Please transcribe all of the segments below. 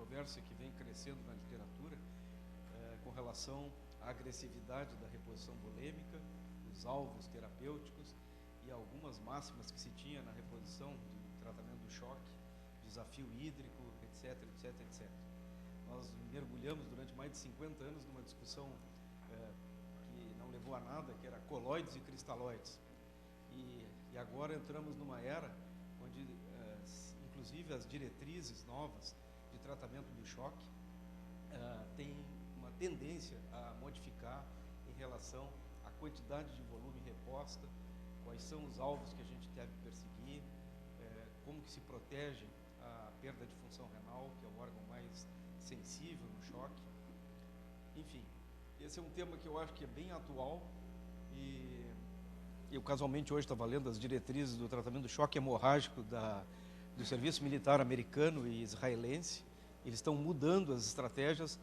controvérsia que vem crescendo na literatura com relação à agressividade da reposição volêmica, os alvos terapêuticos e algumas máximas que se tinha na reposição do tratamento do choque, desafio hídrico, etc, etc, etc. Nós mergulhamos durante mais de 50 anos numa discussão que não levou a nada, que era coloides e cristalóides. E agora entramos numa era onde, inclusive, as diretrizes novas de tratamento do choque têm uma tendência a modificar em relação à quantidade de volume reposta, quais são os alvos que a gente deve perseguir, como que se protege a perda de função renal, que é o órgão mais sensível no choque. Enfim, esse é um tema que eu acho que é bem atual e eu casualmente hoje estava lendo as diretrizes do tratamento do choque hemorrágico do Serviço Militar americano e israelense. Eles estão mudando as estratégias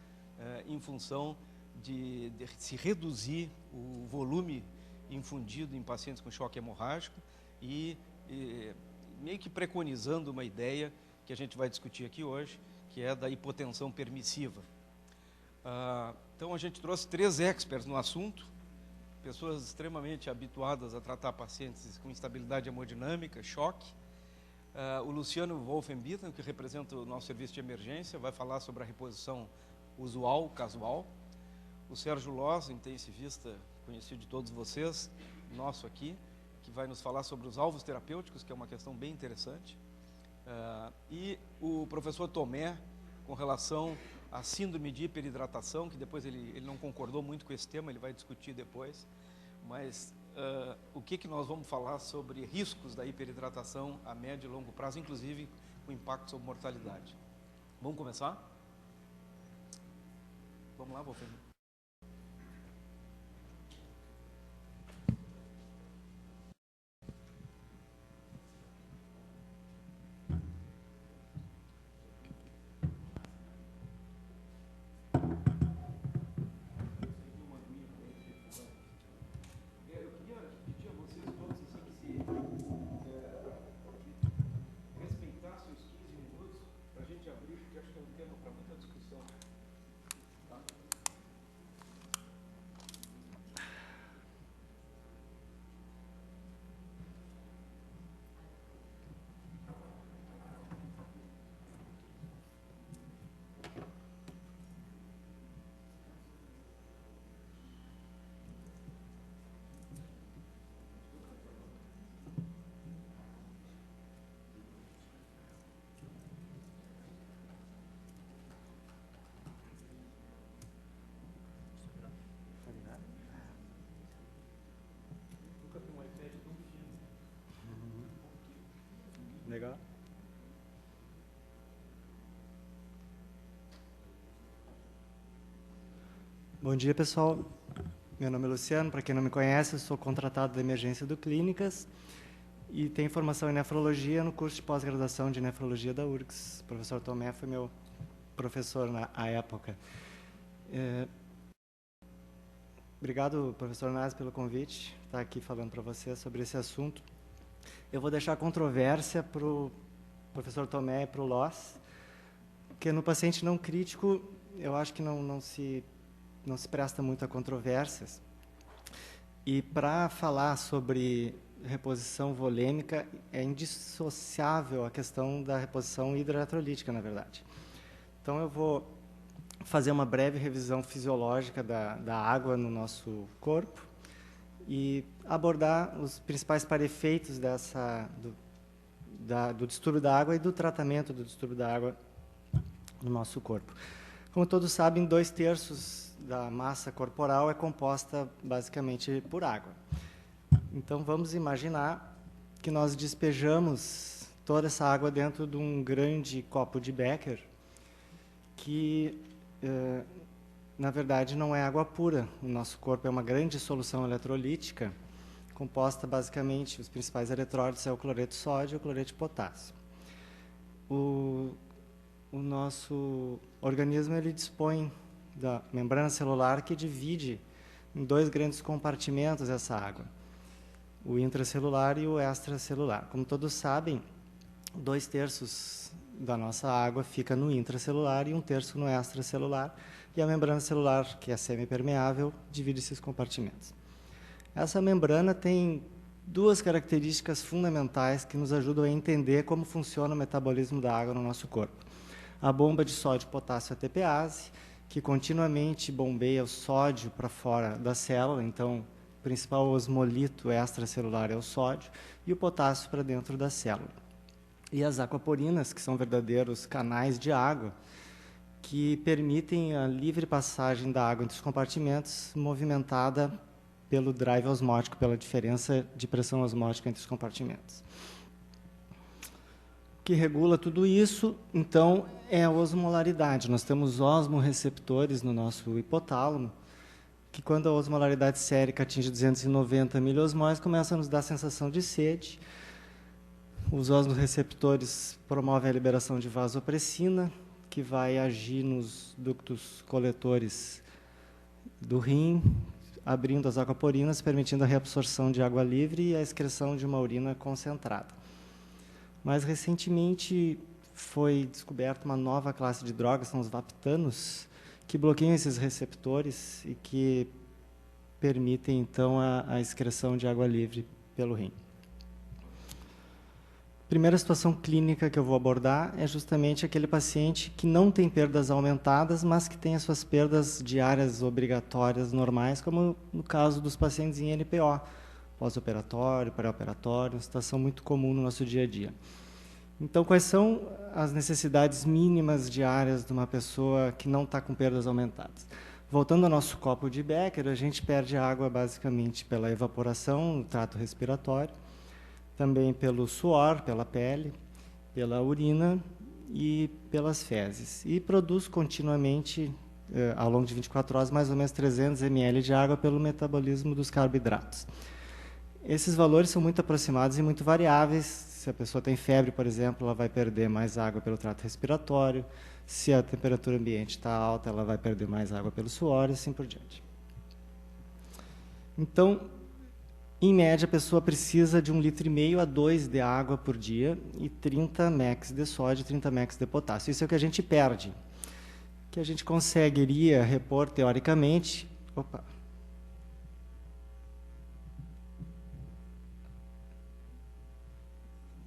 em função de se reduzir o volume infundido em pacientes com choque hemorrágico e meio que preconizando uma ideia que a gente vai discutir aqui hoje, que é da hipotensão permissiva. Então, a gente trouxe 3 experts no assunto, pessoas extremamente habituadas a tratar pacientes com instabilidade hemodinâmica, choque. O Luciano Wolfenbitten, que representa o nosso serviço de emergência, vai falar sobre a reposição usual, casual. O Sérgio Loz, intensivista conhecido de todos vocês, nosso aqui, que vai nos falar sobre os alvos terapêuticos, que é uma questão bem interessante. E o professor Tomé, com relação à síndrome de hiperidratação, que depois ele não concordou muito com esse tema, ele vai discutir depois, mas o que nós vamos falar sobre riscos da hiperidratação a médio e longo prazo, inclusive com impacto sobre mortalidade. Vamos começar? Vamos lá, Wolfgang. Legal. Bom dia, pessoal. Meu nome é Luciano. Para quem não me conhece, eu sou contratado da emergência do Clínicas e tenho formação em nefrologia no curso de pós-graduação de nefrologia da URGS. O professor Tomé foi meu professor na época. Obrigado, professor Naz, pelo convite, estar aqui falando para vocês sobre esse assunto. Eu vou deixar a controvérsia para o professor Tomé e para o Loss, porque no paciente não crítico, eu acho que não se presta muito a controvérsias. E para falar sobre reposição volêmica, é indissociável a questão da reposição hidroeletrolítica, na verdade. Então, eu vou fazer uma breve revisão fisiológica da água no nosso corpo e abordar os principais parefeitos do distúrbio da água e do tratamento do distúrbio da água no nosso corpo. Como todos sabem, 2/3 da massa corporal é composta basicamente por água. Então, vamos imaginar que nós despejamos toda essa água dentro de um grande copo de Becker, que, na verdade, não é água pura. O nosso corpo é uma grande solução eletrolítica, composta basicamente, os principais eletrólitos é o cloreto de sódio e o cloreto de potássio. O nosso organismo ele dispõe da membrana celular que divide em 2 grandes compartimentos essa água, o intracelular e o extracelular. Como todos sabem, 2/3 da nossa água fica no intracelular e 1/3 no extracelular, e a membrana celular, que é semipermeável, divide esses compartimentos. Essa membrana tem duas características fundamentais que nos ajudam a entender como funciona o metabolismo da água no nosso corpo. A bomba de sódio, potássio ATPase, que continuamente bombeia o sódio para fora da célula, então o principal osmolito extracelular é o sódio, e o potássio para dentro da célula. E as aquaporinas, que são verdadeiros canais de água, que permitem a livre passagem da água entre os compartimentos, movimentada pelo drive osmótico, pela diferença de pressão osmótica entre os compartimentos. O que regula tudo isso, então, é a osmolaridade. Nós temos osmorreceptores no nosso hipotálamo, que quando a osmolaridade sérica atinge 290 miliosmóis, começa a nos dar a sensação de sede. Os osmorreceptores promovem a liberação de vasopressina, que vai agir nos ductos coletores do rim, abrindo as aquaporinas, permitindo a reabsorção de água livre e a excreção de uma urina concentrada. Mais recentemente foi descoberta uma nova classe de drogas, são os vaptanos, que bloqueiam esses receptores e que permitem, então, a excreção de água livre pelo rim. A primeira situação clínica que eu vou abordar é justamente aquele paciente que não tem perdas aumentadas, mas que tem as suas perdas diárias obrigatórias normais, como no caso dos pacientes em NPO, pós-operatório, pré-operatório, uma situação muito comum no nosso dia a dia. Então, quais são as necessidades mínimas diárias de uma pessoa que não está com perdas aumentadas? Voltando ao nosso copo de Becker, a gente perde água basicamente pela evaporação no trato respiratório, também pelo suor, pela pele, pela urina e pelas fezes. E produz continuamente, ao longo de 24 horas, mais ou menos 300 ml de água pelo metabolismo dos carboidratos. Esses valores são muito aproximados e muito variáveis. Se a pessoa tem febre, por exemplo, ela vai perder mais água pelo trato respiratório. Se a temperatura ambiente está alta, ela vai perder mais água pelo suor e assim por diante. Então, em média, a pessoa precisa de 1,5 litro a 2 de água por dia e 30 mEq de sódio e 30 mEq de potássio. Isso é o que a gente perde. Que a gente conseguiria repor, teoricamente... Opa!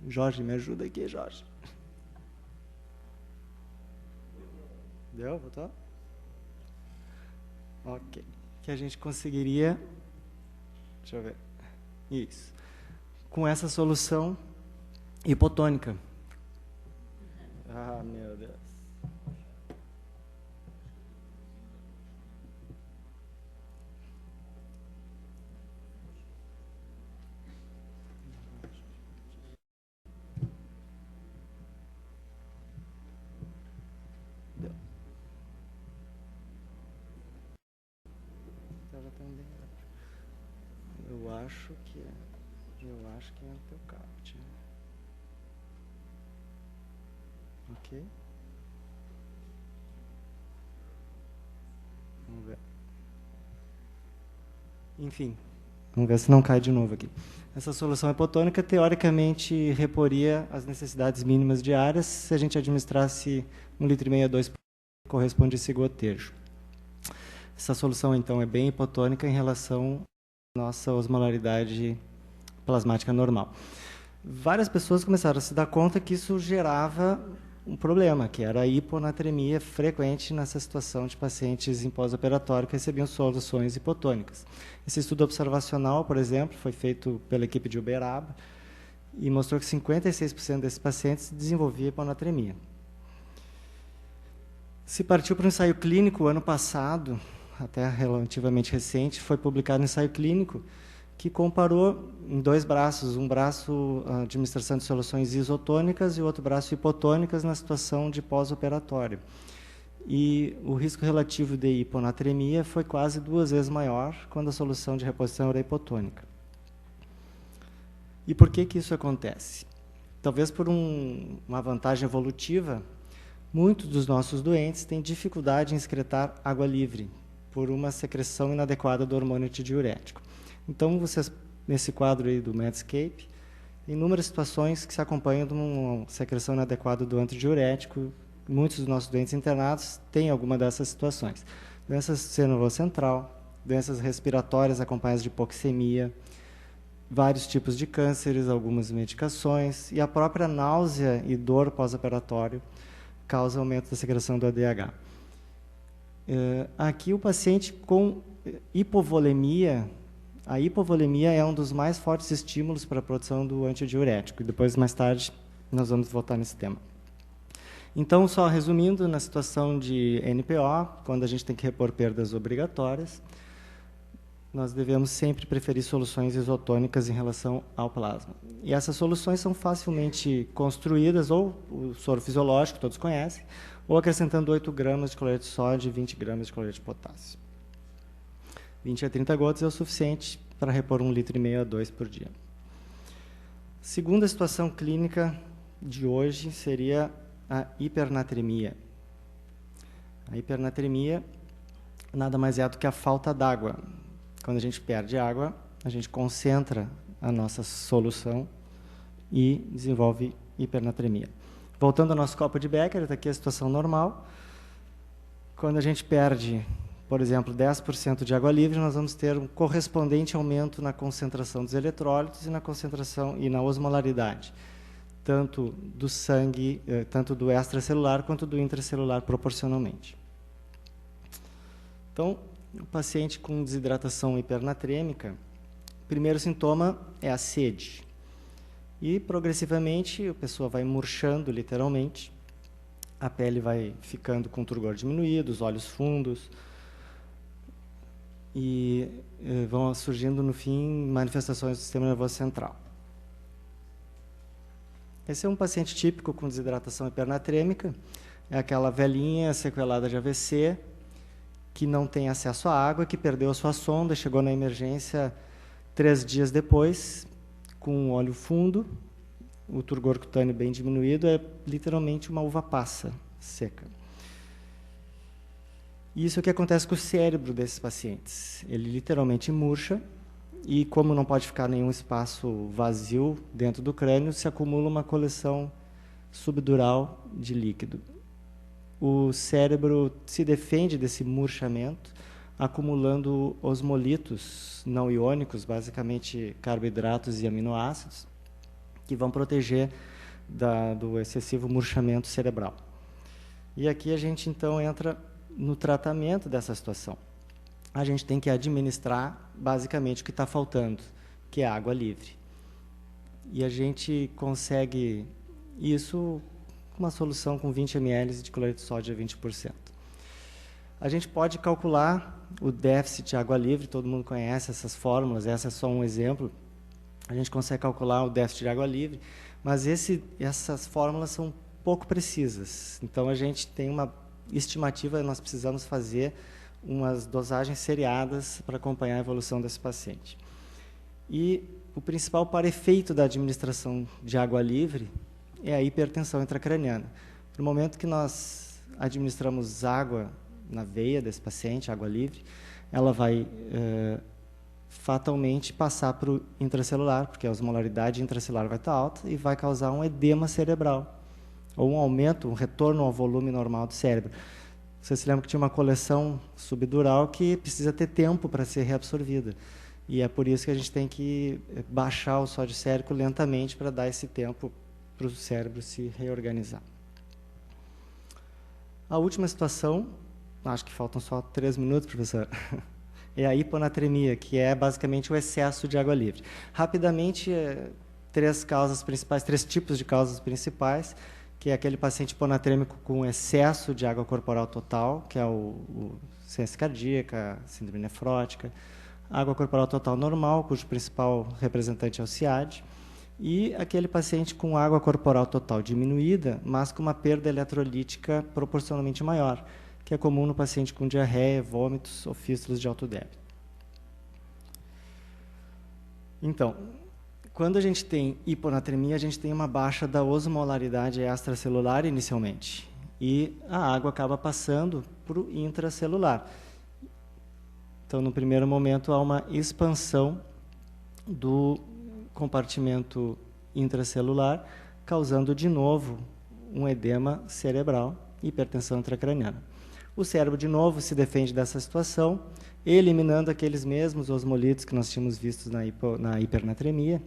Jorge, me ajuda aqui, Jorge. Deu? Voltou? Ok. Que a gente conseguiria... Deixa eu ver. Isso. Com essa solução hipotônica. Ah, meu Deus. Deu. Estava também. Eu acho que é o teu captcha. Ok? Vamos ver. Enfim, vamos ver se não cai de novo aqui. Essa solução hipotônica, teoricamente, reporia as necessidades mínimas diárias se a gente administrasse 1,5 litro a 2 corresponde a esse gotejo. Essa solução, então, é bem hipotônica em relação à nossa osmolaridade plasmática normal. Várias pessoas começaram a se dar conta que isso gerava um problema, que era a hiponatremia frequente nessa situação de pacientes em pós-operatório que recebiam soluções hipotônicas. Esse estudo observacional, por exemplo, foi feito pela equipe de Uberaba e mostrou que 56% desses pacientes desenvolviam hiponatremia. Se partiu para um ensaio clínico, ano passado, até relativamente recente, foi publicado um ensaio clínico que comparou em 2 braços, um braço a administração de soluções isotônicas e o outro braço hipotônicas na situação de pós-operatório. E o risco relativo de hiponatremia foi quase 2 vezes maior quando a solução de reposição era hipotônica. E por que isso acontece? Talvez por uma vantagem evolutiva, muitos dos nossos doentes têm dificuldade em excretar água livre por uma secreção inadequada do hormônio antidiurético. Então, vocês, nesse quadro aí do Medscape, Tem inúmeras situações que se acompanham de uma secreção inadequada do antidiurético. Muitos dos nossos doentes internados têm alguma dessas situações. Doenças do sistema nervoso central, doenças respiratórias acompanhadas de hipoxemia, vários tipos de cânceres, algumas medicações, e a própria náusea e dor pós-operatório causa aumento da secreção do ADH. Aqui o paciente com hipovolemia, a hipovolemia é um dos mais fortes estímulos para a produção do antidiurético, e depois, mais tarde, nós vamos voltar nesse tema. Então, só resumindo, na situação de NPO, quando a gente tem que repor perdas obrigatórias, nós devemos sempre preferir soluções isotônicas em relação ao plasma. E essas soluções são facilmente construídas, ou o soro fisiológico, todos conhecem, ou acrescentando 8 gramas de cloreto de sódio e 20 gramas de cloreto de potássio. 20 a 30 gotas é o suficiente para repor 1,5 litro a 2 por dia. Segunda situação clínica de hoje seria a hipernatremia. A hipernatremia nada mais é do que a falta d'água. Quando a gente perde água, a gente concentra a nossa solução e desenvolve hipernatremia. Voltando ao nosso copo de Becker, está aqui a situação normal. Quando a gente perde, por exemplo, 10% de água livre, nós vamos ter um correspondente aumento na concentração dos eletrólitos e na concentração e na osmolaridade, tanto do sangue, tanto do extracelular quanto do intracelular proporcionalmente. Então, o paciente com desidratação hipernatrêmica, o primeiro sintoma é a sede. E, progressivamente, a pessoa vai murchando, literalmente, a pele vai ficando com turgor diminuído, os olhos fundos, e vão surgindo, no fim, manifestações do sistema nervoso central. Esse é um paciente típico com desidratação hipernatrêmica, é aquela velhinha sequelada de AVC, que não tem acesso à água, que perdeu a sua sonda, chegou na emergência 3 dias depois, com um olho fundo, o turgor cutâneo bem diminuído, é literalmente uma uva passa seca. Isso é o que acontece com o cérebro desses pacientes. Ele literalmente murcha, e como não pode ficar nenhum espaço vazio dentro do crânio, se acumula uma coleção subdural de líquido. O cérebro se defende desse murchamento, acumulando osmolitos não iônicos, basicamente carboidratos e aminoácidos, que vão proteger do excessivo murchamento cerebral. E aqui a gente, então, entra no tratamento dessa situação. A gente tem que administrar, basicamente, o que está faltando, que é água livre. E a gente consegue isso com uma solução com 20 ml de cloreto de sódio a 20%. A gente pode calcular o déficit de água livre, todo mundo conhece essas fórmulas, essa é só um exemplo. A gente consegue calcular o déficit de água livre, mas essas fórmulas são pouco precisas. Então, a gente tem uma estimativa, nós precisamos fazer umas dosagens seriadas para acompanhar a evolução desse paciente. E o principal para-efeito da administração de água livre é a hipertensão intracraniana. No momento que nós administramos água na veia desse paciente, água livre, ela vai fatalmente passar para o intracelular, porque a osmolaridade intracelular vai estar alta e vai causar um edema cerebral, ou um aumento, um retorno ao volume normal do cérebro. Você se lembra que tinha uma coleção subdural que precisa ter tempo para ser reabsorvida. E é por isso que a gente tem que baixar o sódio sérico lentamente para dar esse tempo para o cérebro se reorganizar. A última situação, acho que faltam só 3 minutos, professor, é a hiponatremia, que é basicamente o excesso de água livre. Rapidamente, 3 causas principais, 3 tipos de causas principais, que é aquele paciente hiponatrêmico com excesso de água corporal total, que é o ciência cardíaca, síndrome nefrótica, água corporal total normal, cujo principal representante é o CIAD, e aquele paciente com água corporal total diminuída, mas com uma perda eletrolítica proporcionalmente maior, que é comum no paciente com diarreia, vômitos ou fístulas de alto débito. Então, quando a gente tem hiponatremia, a gente tem uma baixa da osmolaridade extracelular inicialmente, e a água acaba passando para o intracelular. Então, no primeiro momento, há uma expansão do compartimento intracelular, causando de novo um edema cerebral e hipertensão intracraniana. O cérebro, de novo, se defende dessa situação, eliminando aqueles mesmos osmolitos que nós tínhamos visto na hipernatremia,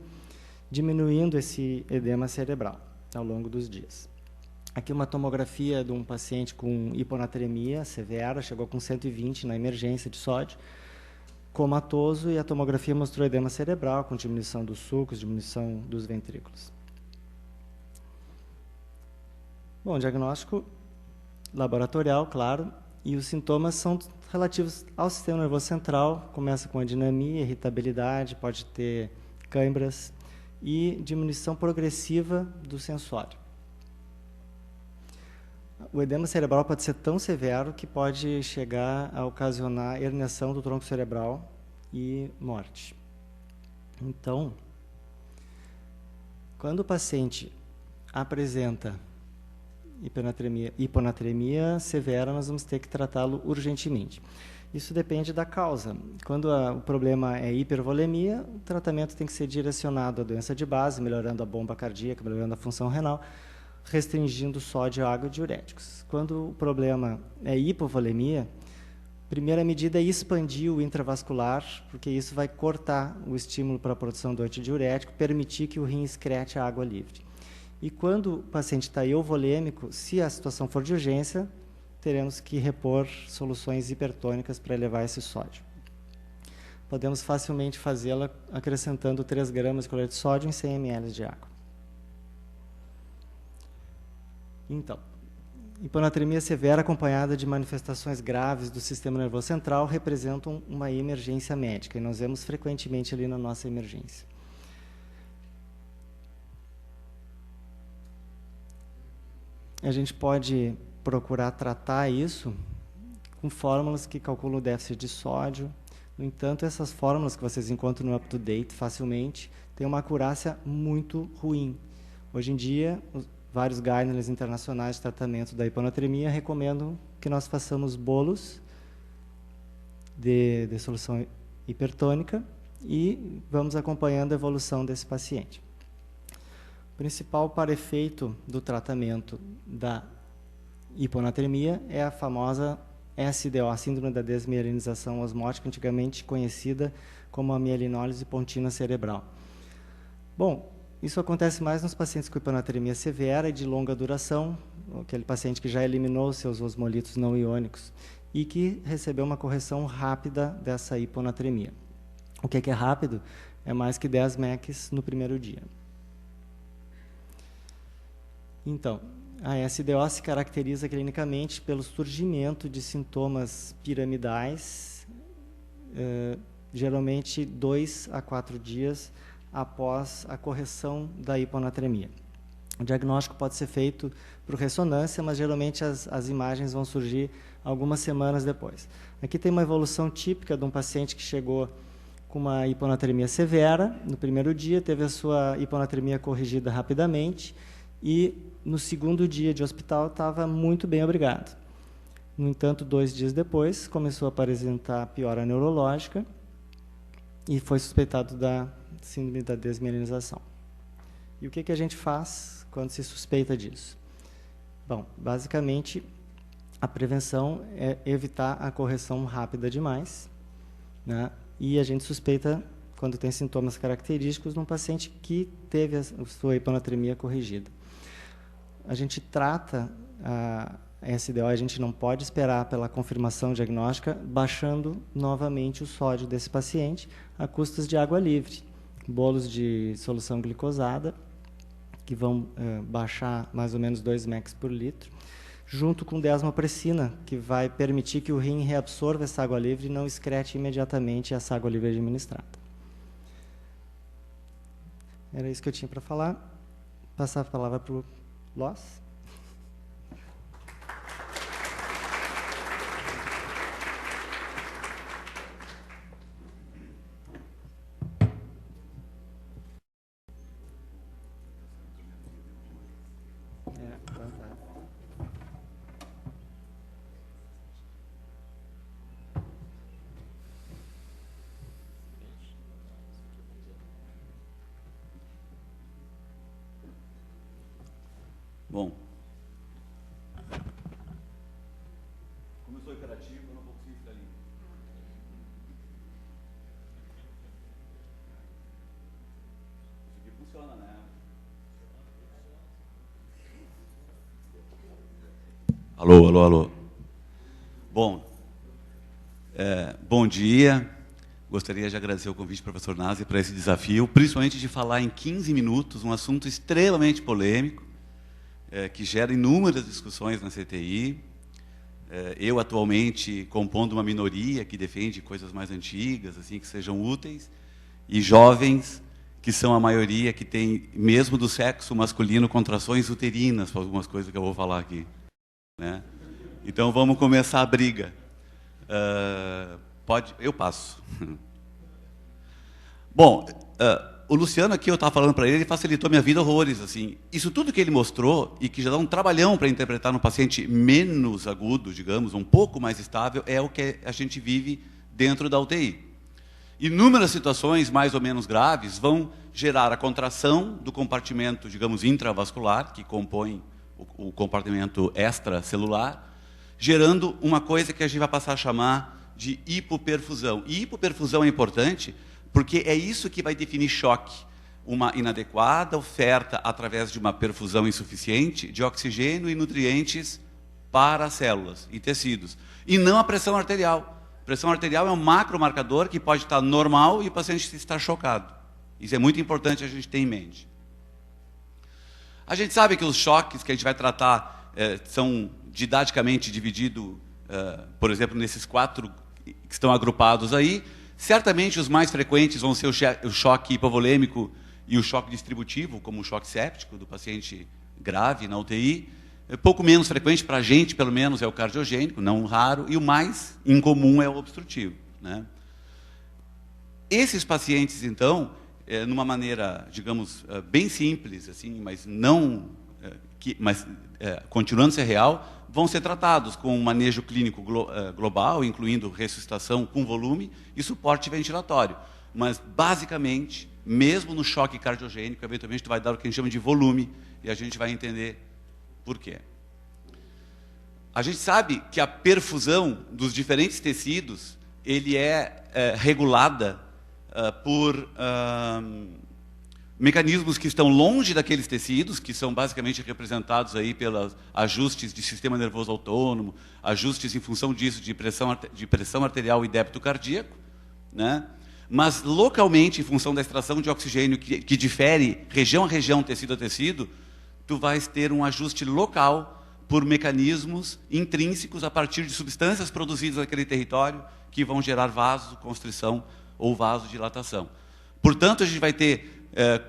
diminuindo esse edema cerebral ao longo dos dias. Aqui uma tomografia de um paciente com hiponatremia severa, chegou com 120 na emergência de sódio, comatoso, e a tomografia mostrou edema cerebral, com diminuição dos sulcos, diminuição dos ventrículos. Bom, diagnóstico laboratorial, claro, e os sintomas são relativos ao sistema nervoso central, começa com adinamia, irritabilidade, pode ter câimbras e diminuição progressiva do sensório. O edema cerebral pode ser tão severo que pode chegar a ocasionar herniação do tronco cerebral e morte. Então, quando o paciente apresenta hiponatremia severa, nós vamos ter que tratá-lo urgentemente. Isso depende da causa. Quando o problema é hipervolemia, o tratamento tem que ser direcionado à doença de base, melhorando a bomba cardíaca, melhorando a função renal, restringindo sódio, água e diuréticos. Quando o problema é hipovolemia, a primeira medida é expandir o intravascular, porque isso vai cortar o estímulo para a produção do antidiurético, permitir que o rim excrete a água livre. E quando o paciente está euvolêmico, se a situação for de urgência, teremos que repor soluções hipertônicas para elevar esse sódio. Podemos facilmente fazê-la acrescentando 3 gramas de cloreto de sódio em 100 ml de água. Então, hiponatremia severa acompanhada de manifestações graves do sistema nervoso central representam uma emergência médica, e nós vemos frequentemente ali na nossa emergência. A gente pode procurar tratar isso com fórmulas que calculam o déficit de sódio. No entanto, essas fórmulas que vocês encontram no UpToDate facilmente têm uma acurácia muito ruim. Hoje em dia, vários guidelines internacionais de tratamento da hiponatremia recomendam que nós façamos bolos de solução hipertônica e vamos acompanhando a evolução desse paciente. O principal para efeito do tratamento da hiponatremia é a famosa SDO, Síndrome da Desmielinização Osmótica, antigamente conhecida como a mielinólise pontina cerebral. Bom, isso acontece mais nos pacientes com hiponatremia severa e de longa duração, aquele paciente que já eliminou seus osmolitos não iônicos e que recebeu uma correção rápida dessa hiponatremia. O que é rápido? É mais que 10 MECs no primeiro dia. Então, a SDO se caracteriza clinicamente pelo surgimento de sintomas piramidais, geralmente 2 a 4 dias após a correção da hiponatremia. O diagnóstico pode ser feito por ressonância, mas geralmente as imagens vão surgir algumas semanas depois. Aqui tem uma evolução típica de um paciente que chegou com uma hiponatremia severa, no primeiro dia teve a sua hiponatremia corrigida rapidamente e no segundo dia de hospital estava muito bem, obrigado. No entanto, 2 dias depois, começou a apresentar piora neurológica e foi suspeitado da síndrome da desmielinização. E o que a gente faz quando se suspeita disso? Bom, basicamente, a prevenção é evitar a correção rápida demais, né? E a gente suspeita, quando tem sintomas característicos, num paciente que teve a sua hiponatremia corrigida. A gente trata a SDO, a gente não pode esperar pela confirmação diagnóstica, baixando novamente o sódio desse paciente a custas de água livre. Bolos de solução glicosada, que vão baixar mais ou menos 2 MECs por litro, junto com desmopressina, que vai permitir que o rim reabsorva essa água livre e não excrete imediatamente essa água livre administrada. Era isso que eu tinha para falar. Passar a palavra para o Loss. Bom. Como eu sou hiperativo, eu não vou conseguir ficar limpo. Isso aqui funciona, né? Alô, alô, alô. Bom, bom dia. Gostaria de agradecer o convite do professor Nazi para esse desafio, principalmente de falar em 15 minutos um assunto extremamente polêmico, que gera inúmeras discussões na CTI. Eu, atualmente, compondo uma minoria que defende coisas mais antigas, assim, que sejam úteis, e jovens, que são a maioria, que tem, mesmo do sexo masculino, contrações uterinas, para algumas coisas que eu vou falar aqui, né? Então, vamos começar a briga. Eu passo. Bom, o Luciano aqui, eu estava falando para ele, ele facilitou minha vida horrores, assim. Isso tudo que ele mostrou, e que já dá um trabalhão para interpretar no paciente menos agudo, digamos, um pouco mais estável, é o que a gente vive dentro da UTI. Inúmeras situações mais ou menos graves vão gerar a contração do compartimento, digamos, intravascular, que compõe o compartimento extracelular, gerando uma coisa que a gente vai passar a chamar de hipoperfusão. E hipoperfusão é importante porque é isso que vai definir choque. Uma inadequada oferta através de uma perfusão insuficiente de oxigênio e nutrientes para as células e tecidos. E não a pressão arterial. A pressão arterial é um macromarcador que pode estar normal e o paciente estar chocado. Isso é muito importante a gente ter em mente. A gente sabe que os choques que a gente vai tratar são didaticamente divididos, por exemplo, nesses 4 que estão agrupados aí. Certamente os mais frequentes vão ser o choque hipovolêmico e o choque distributivo, como o choque séptico do paciente grave na UTI. Pouco menos frequente para a gente, pelo menos, é o cardiogênico, não raro, e o mais incomum é o obstrutivo, né? Esses pacientes, então, numa maneira, digamos, bem simples, assim, mas não, continuando a ser real, vão ser tratados com um manejo clínico global, incluindo ressuscitação com volume e suporte ventilatório. Mas, basicamente, mesmo no choque cardiogênico, eventualmente, vai dar o que a gente chama de volume, e a gente vai entender por quê. A gente sabe que a perfusão dos diferentes tecidos ele é regulada por mecanismos que estão longe daqueles tecidos, que são basicamente representados aí pelos ajustes de sistema nervoso autônomo, ajustes em função disso de pressão arterial e débito cardíaco, né? Mas localmente, em função da extração de oxigênio que difere região a região, tecido a tecido, tu vais ter um ajuste local por mecanismos intrínsecos a partir de substâncias produzidas naquele território que vão gerar vasoconstrição ou vasodilatação. Portanto, a gente vai ter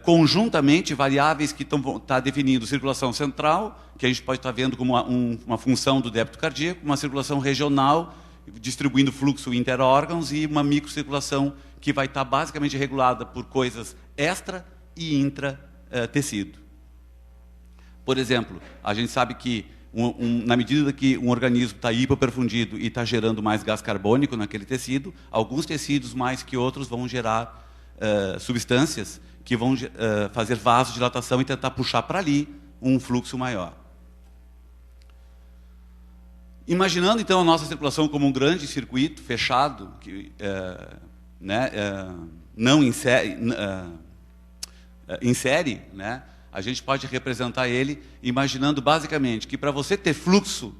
conjuntamente variáveis que estão definindo circulação central, que a gente pode estar vendo como uma função do débito cardíaco, uma circulação regional, distribuindo fluxo interórgãos, e uma microcirculação que vai estar basicamente regulada por coisas extra e intra-tecido. Por exemplo, a gente sabe que na medida que um organismo está hipoperfundido e está gerando mais gás carbônico naquele tecido, alguns tecidos mais que outros vão gerar substâncias que vão fazer vasodilatação e tentar puxar para ali um fluxo maior. Imaginando, então, a nossa circulação como um grande circuito fechado, que não insere, né? A gente pode representar ele imaginando, basicamente, que para você ter fluxo,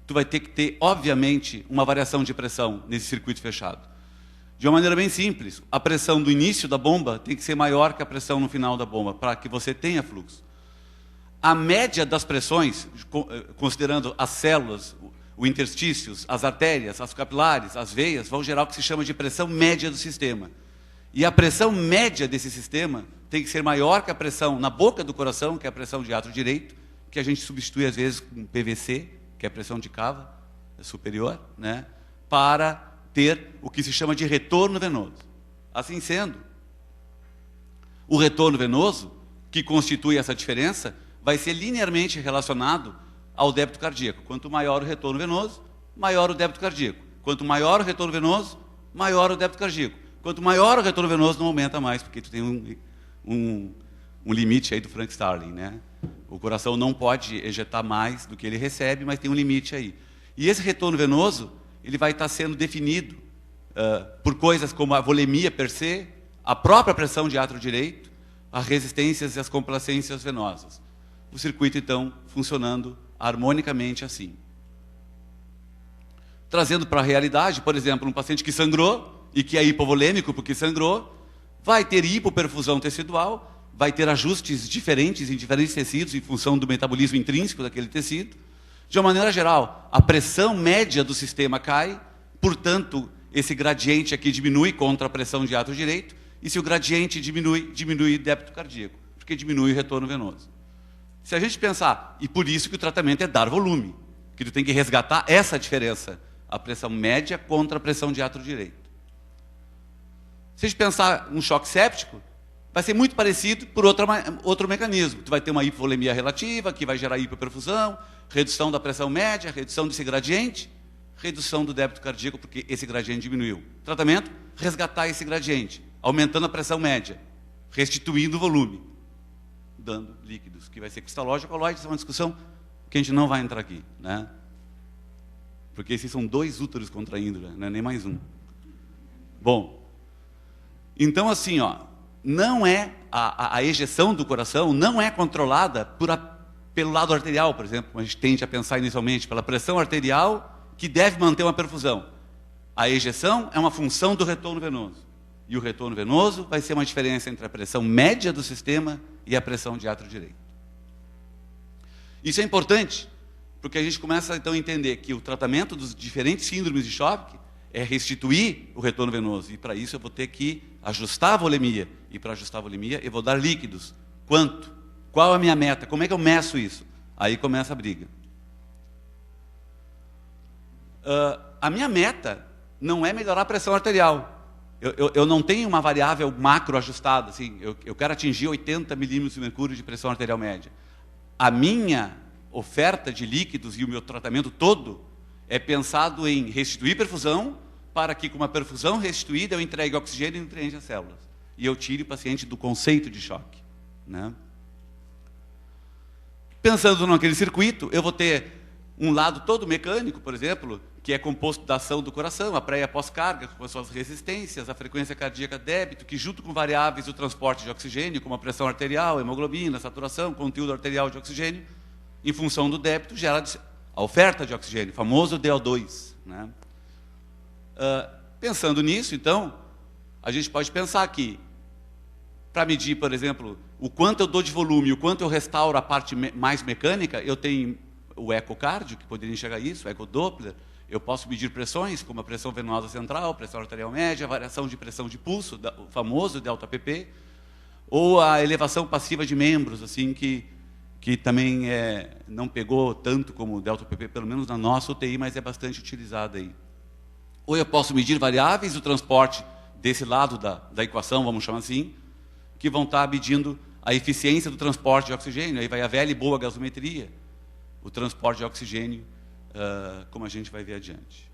tu vai ter que ter, obviamente, uma variação de pressão nesse circuito fechado. De uma maneira bem simples, a pressão do início da bomba tem que ser maior que a pressão no final da bomba, para que você tenha fluxo. A média das pressões, considerando as células, os interstícios, as artérias, as capilares, as veias, vão gerar o que se chama de pressão média do sistema. E a pressão média desse sistema tem que ser maior que a pressão na boca do coração, que é a pressão de átrio direito, que a gente substitui às vezes com PVC, que é a pressão de cava superior, né, para ter o que se chama de retorno venoso. Assim sendo, o retorno venoso, que constitui essa diferença, vai ser linearmente relacionado ao débito cardíaco. Quanto maior o retorno venoso, maior o débito cardíaco. Quanto maior o retorno venoso, maior o débito cardíaco. Quanto maior o retorno venoso, não aumenta mais, porque tu tem um limite aí do Frank Starling, né? O coração não pode ejetar mais do que ele recebe, mas tem um limite aí. E esse retorno venoso, ele vai estar sendo definido por coisas como a volemia per se, a própria pressão de átrio direito, as resistências e as complacências venosas. O circuito, então, funcionando harmonicamente assim. Trazendo para a realidade, por exemplo, um paciente que sangrou e que é hipovolêmico porque sangrou, vai ter hipoperfusão tecidual, vai ter ajustes diferentes em diferentes tecidos em função do metabolismo intrínseco daquele tecido. De uma maneira geral, a pressão média do sistema cai, portanto, esse gradiente aqui diminui contra a pressão de átrio direito, e se o gradiente diminui, diminui o débito cardíaco, porque diminui o retorno venoso. Se a gente pensar, e por isso que o tratamento é dar volume, que tu tem que resgatar essa diferença, a pressão média contra a pressão de átrio direito. Se a gente pensar um choque séptico, vai ser muito parecido por outro mecanismo. Tu vai ter uma hipovolemia relativa, que vai gerar hipoperfusão, redução da pressão média, redução desse gradiente, redução do débito cardíaco, porque esse gradiente diminuiu. Tratamento, resgatar esse gradiente, aumentando a pressão média, restituindo o volume, dando líquidos, que vai ser cristalóide ou colóide. Isso é uma discussão que a gente não vai entrar aqui, né? Porque esses são 2 úteros contraindo, né? Não é nem mais um. Bom, então assim, ó, não é a ejeção do coração não é controlada pelo lado arterial, por exemplo, como a gente tende a pensar inicialmente, pela pressão arterial que deve manter uma perfusão. A ejeção é uma função do retorno venoso. E o retorno venoso vai ser uma diferença entre a pressão média do sistema e a pressão de átrio direito. Isso é importante, porque a gente começa então a entender que o tratamento dos diferentes síndromes de choque é restituir o retorno venoso. E para isso eu vou ter que ajustar a volemia. E para ajustar a volemia eu vou dar líquidos. Quanto? Qual a minha meta? Como é que eu meço isso? Aí começa a briga. A minha meta não é melhorar a pressão arterial. Eu não tenho uma variável macro ajustada. Assim, eu quero atingir 80 milímetros de mercúrio de pressão arterial média. A minha oferta de líquidos e o meu tratamento todo é pensado em restituir perfusão, para que com uma perfusão restituída eu entregue oxigênio e nutrientes às células. E eu tire o paciente do conceito de choque, né? Pensando naquele circuito, eu vou ter um lado todo mecânico, por exemplo, que é composto da ação do coração, a pré e a pós-carga, com as suas resistências, a frequência cardíaca débito, que junto com variáveis do transporte de oxigênio, como a pressão arterial, a hemoglobina, a saturação, conteúdo arterial de oxigênio, em função do débito, gera a oferta de oxigênio, famoso DO2, né? Pensando nisso, então, a gente pode pensar que, para medir, por exemplo, o quanto eu dou de volume, o quanto eu restauro a parte mais mecânica, eu tenho o ecocardio, que poderia enxergar isso, o ecodoppler. Eu posso medir pressões, como a pressão venosa central, pressão arterial média, a variação de pressão de pulso, o famoso delta-pp, ou a elevação passiva de membros, assim, que também não pegou tanto como o delta-pp, pelo menos na nossa UTI, mas é bastante utilizada aí. Ou eu posso medir variáveis do transporte desse lado da equação, vamos chamar assim, que vão estar medindo a eficiência do transporte de oxigênio. Aí vai a velha e boa gasometria, o transporte de oxigênio, como a gente vai ver adiante.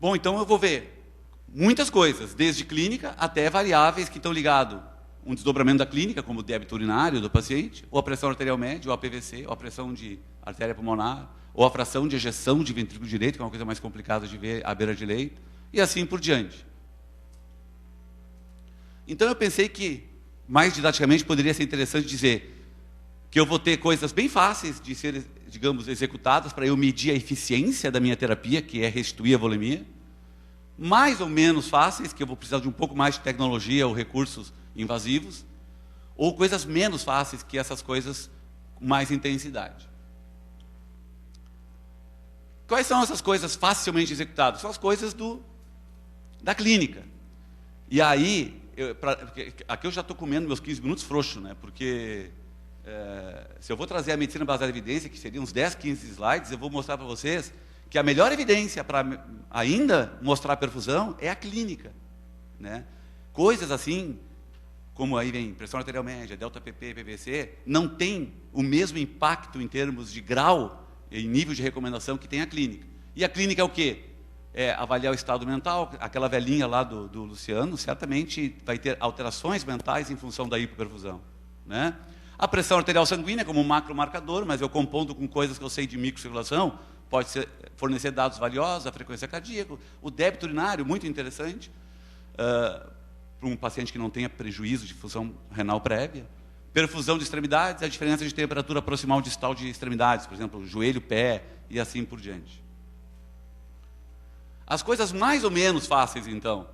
Bom, então eu vou ver muitas coisas, desde clínica até variáveis que estão ligados um desdobramento da clínica, como o débito urinário do paciente, ou a pressão arterial média, ou a PVC, ou a pressão de artéria pulmonar, ou a fração de ejeção de ventrículo direito, que é uma coisa mais complicada de ver à beira de leito, e assim por diante. Então eu pensei que, mais didaticamente, poderia ser interessante dizer que eu vou ter coisas bem fáceis de serem, digamos, executadas para eu medir a eficiência da minha terapia, que é restituir a volemia, mais ou menos fáceis, que eu vou precisar de um pouco mais de tecnologia ou recursos invasivos, ou coisas menos fáceis, que essas coisas com mais intensidade. Quais são essas coisas facilmente executadas? São as coisas da clínica. E aí, aqui eu já estou comendo meus 15 minutos frouxo, né? Porque se eu vou trazer a medicina baseada em evidência, que seriam uns 10, 15 slides, eu vou mostrar para vocês que a melhor evidência para ainda mostrar a perfusão é a clínica, né? Coisas assim, como aí vem pressão arterial média, delta-pp, PVC, não tem o mesmo impacto em termos de grau em nível de recomendação que tem a clínica. E a clínica é o quê? É avaliar o estado mental. Aquela velhinha lá do Luciano certamente vai ter alterações mentais em função da hipoperfusão. né? A pressão arterial sanguínea como um macromarcador, mas eu compondo com coisas que eu sei de microcirculação, pode fornecer dados valiosos, a frequência cardíaca, o débito urinário, muito interessante, para um paciente que não tenha prejuízo de função renal prévia. Perfusão de extremidades, a diferença de temperatura proximal distal de extremidades, por exemplo, joelho, pé e assim por diante. As coisas mais ou menos fáceis, então,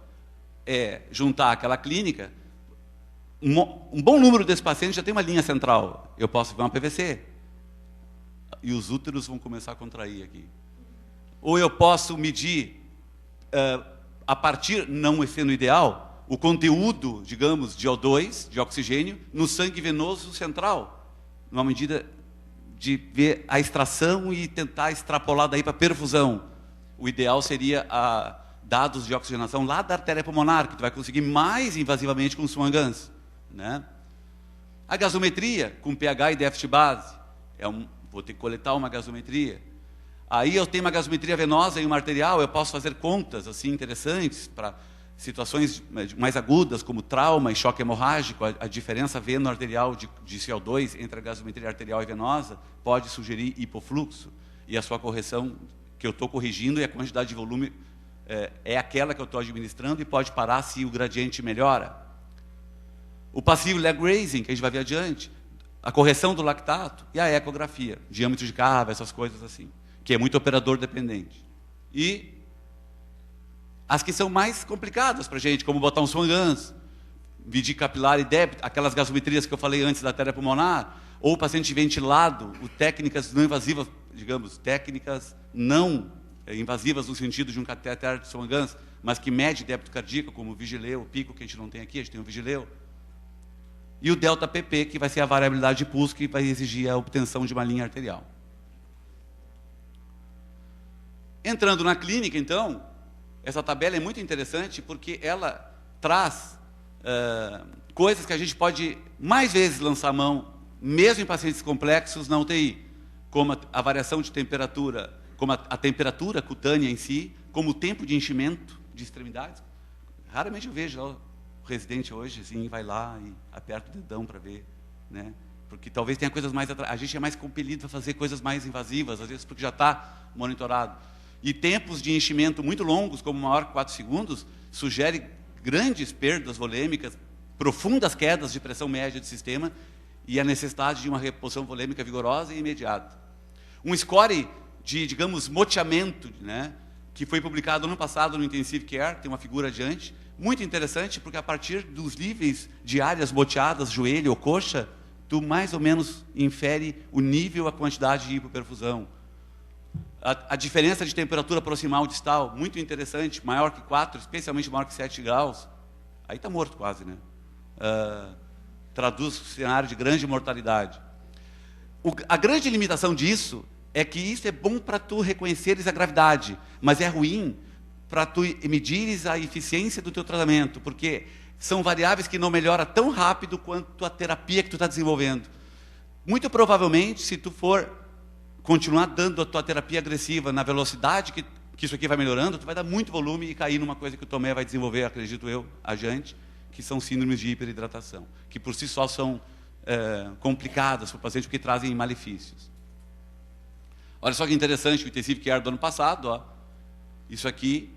é juntar aquela clínica. Um bom número desses pacientes já tem uma linha central. Eu posso ver uma PVC. E os úteros vão começar a contrair aqui. Ou eu posso medir, a partir, não sendo ideal, o conteúdo, digamos, de O2, de oxigênio, no sangue venoso central. Numa medida de ver a extração e tentar extrapolar daí para a perfusão. O ideal seria dados de oxigenação lá da artéria pulmonar, que tu vai conseguir mais invasivamente com o Swan-Ganz, né? A gasometria, com pH e déficit base, vou ter que coletar uma gasometria. Aí eu tenho uma gasometria venosa e uma arterial, eu posso fazer contas assim interessantes para situações mais agudas, como trauma e choque hemorrágico. A diferença veno-arterial de CO2 entre a gasometria arterial e venosa pode sugerir hipofluxo. E a sua correção, que eu estou corrigindo, e a quantidade de volume é aquela que eu estou administrando, e pode parar se o gradiente melhora. O passivo leg raising, que a gente vai ver adiante, a correção do lactato e a ecografia, diâmetro de cava, essas coisas assim, que é muito operador dependente. E as que são mais complicadas para a gente, como botar um Swan-Ganz, medir capilar e débito, aquelas gasometrias que eu falei antes da artéria pulmonar, ou paciente ventilado, técnicas não invasivas, digamos, técnicas não invasivas no sentido de um catéter de Swan-Ganz, mas que mede débito cardíaco, como o Vigileu, o pico que a gente não tem aqui, a gente tem o Vigileu. E o delta PP, que vai ser a variabilidade de pulso, que vai exigir a obtenção de uma linha arterial. Entrando na clínica, então, essa tabela é muito interessante porque ela traz coisas que a gente pode mais vezes lançar a mão, mesmo em pacientes complexos na UTI, como a variação de temperatura, como a temperatura cutânea em si, como o tempo de enchimento de extremidades. Raramente eu vejo o residente hoje, assim, vai lá e aperta o dedão para ver, né? Porque talvez tenha coisas mais... A gente é mais compelido a fazer coisas mais invasivas, às vezes porque já está monitorado. E tempos de enchimento muito longos, como maior que 4 segundos, sugere grandes perdas volêmicas, profundas quedas de pressão média do sistema e a necessidade de uma reposição volêmica vigorosa e imediata. Um score de, digamos, moteamento, né, que foi publicado ano passado no Intensive Care, tem uma figura adiante, muito interessante, porque a partir dos níveis de áreas moteadas, joelho ou coxa, tu mais ou menos infere o nível, a quantidade de hipoperfusão. A diferença de temperatura proximal distal, muito interessante, maior que 4, especialmente maior que 7 graus, aí está morto quase, né? Traduz o cenário de grande mortalidade. A grande limitação disso é que isso é bom para tu reconheceres a gravidade, mas é ruim para tu medires a eficiência do teu tratamento, porque são variáveis que não melhoram tão rápido quanto a terapia que tu está desenvolvendo. Muito provavelmente, se tu for continuar dando a tua terapia agressiva na velocidade que isso aqui vai melhorando, tu vai dar muito volume e cair numa coisa que o Tomé vai desenvolver, acredito eu, adiante, que são síndromes de hiperidratação, que por si só são complicadas para o paciente, porque trazem malefícios. Olha só que interessante, o Intensive Care do ano passado, ó, isso aqui,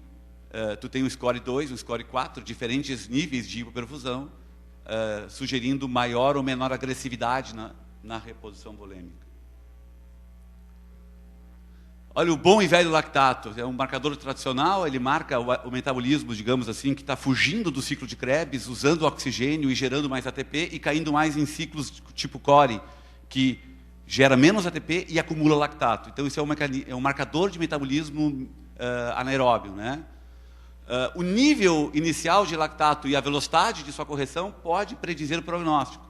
tu tem um score 2, um score 4, diferentes níveis de hipoperfusão, sugerindo maior ou menor agressividade na reposição volêmica. Olha, o bom e velho lactato, é um marcador tradicional, ele marca o metabolismo, digamos assim, que está fugindo do ciclo de Krebs, usando oxigênio e gerando mais ATP e caindo mais em ciclos tipo Core, que gera menos ATP e acumula lactato. Então, isso é um marcador de metabolismo anaeróbio, né? O nível inicial de lactato e a velocidade de sua correção pode predizer o prognóstico.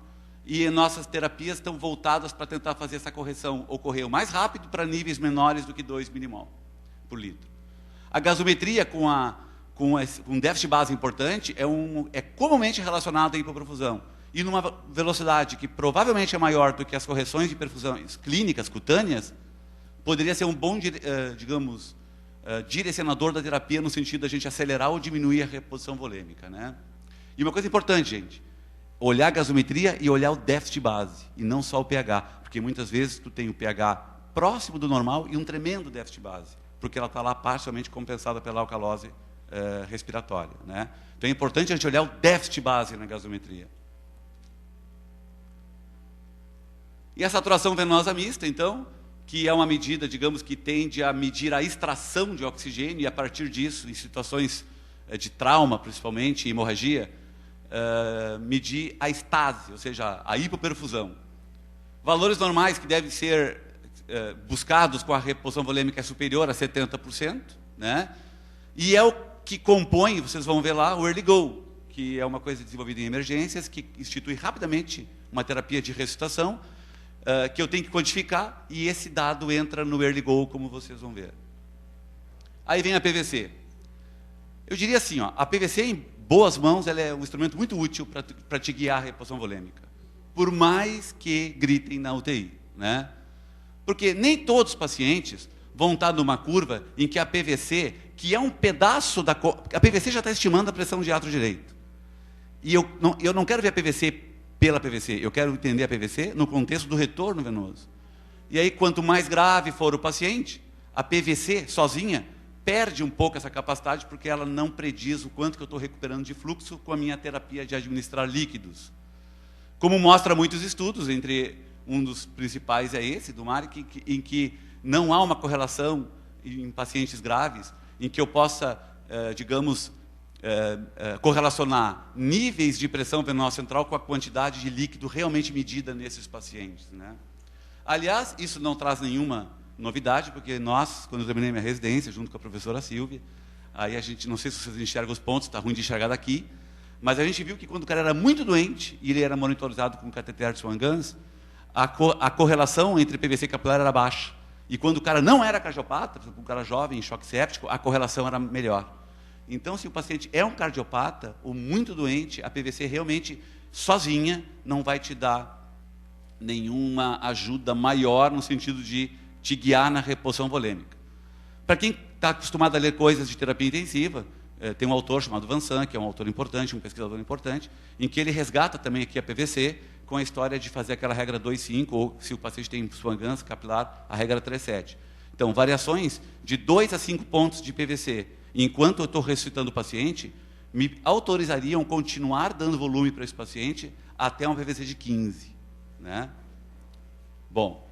E nossas terapias estão voltadas para tentar fazer essa correção ocorrer o mais rápido para níveis menores do que 2 milimol por litro. A gasometria com déficit base importante é comumente relacionada à hipoperfusão. E numa velocidade que provavelmente é maior do que as correções de perfusões clínicas, cutâneas, poderia ser um bom, digamos, direcionador da terapia no sentido de a gente acelerar ou diminuir a reposição volêmica, né? E uma coisa importante, gente, olhar a gasometria e olhar o déficit base, e não só o pH, porque muitas vezes tu tem o pH próximo do normal e um tremendo déficit base, porque ela está lá parcialmente compensada pela alcalose respiratória, né? Então é importante a gente olhar o déficit base na gasometria. E a saturação venosa mista, então, que é uma medida, digamos, que tende a medir a extração de oxigênio, e a partir disso, em situações de trauma, principalmente, hemorragia, medir a estase, ou seja, a hipoperfusão. Valores normais que devem ser buscados com a reposição volêmica superior a 70%, né? E é o que compõe, vocês vão ver lá, o Early Go, que é uma coisa desenvolvida em emergências, que institui rapidamente uma terapia de ressuscitação, que eu tenho que quantificar, e esse dado entra no Early Go, como vocês vão ver. Aí vem a PVC. Eu diria assim, ó, a PVC, em boas mãos, ela é um instrumento muito útil para te guiar a reposição volêmica, por mais que gritem na UTI, né? Porque nem todos os pacientes vão estar numa curva em que a PVC, que é um pedaço da... A PVC já está estimando a pressão de átrio direito. E eu não quero ver a PVC pela PVC, eu quero entender a PVC no contexto do retorno venoso. E aí, quanto mais grave for o paciente, a PVC sozinha perde um pouco essa capacidade, porque ela não prediz o quanto que eu estou recuperando de fluxo com a minha terapia de administrar líquidos. Como mostra muitos estudos, entre um dos principais é esse, do Marek, em que não há uma correlação em pacientes graves, em que eu possa, digamos, correlacionar níveis de pressão venosa central com a quantidade de líquido realmente medida nesses pacientes, né? Aliás, isso não traz nenhuma novidade, porque nós, quando eu terminei minha residência, junto com a professora Silvia, aí a gente, não sei se vocês enxergam os pontos, está ruim de enxergar daqui, mas a gente viu que quando o cara era muito doente, e ele era monitorizado com cateter de Swan-Ganz, a correlação entre PVC e capilar era baixa. E quando o cara não era cardiopata, um cara jovem, em choque séptico, a correlação era melhor. Então, se o paciente é um cardiopata ou muito doente, a PVC realmente, sozinha, não vai te dar nenhuma ajuda maior no sentido de te guiar na reposição volêmica. Para quem está acostumado a ler coisas de terapia intensiva, tem um autor chamado Vansan, que é um autor importante, um pesquisador importante, em que ele resgata também aqui a PVC com a história de fazer aquela regra 2,5, ou se o paciente tem Swan-Ganz capilar, a regra 3,7. Então, variações de 2 a 5 pontos de PVC, enquanto eu estou ressuscitando o paciente, me autorizariam continuar dando volume para esse paciente até uma PVC de 15. Né? Bom.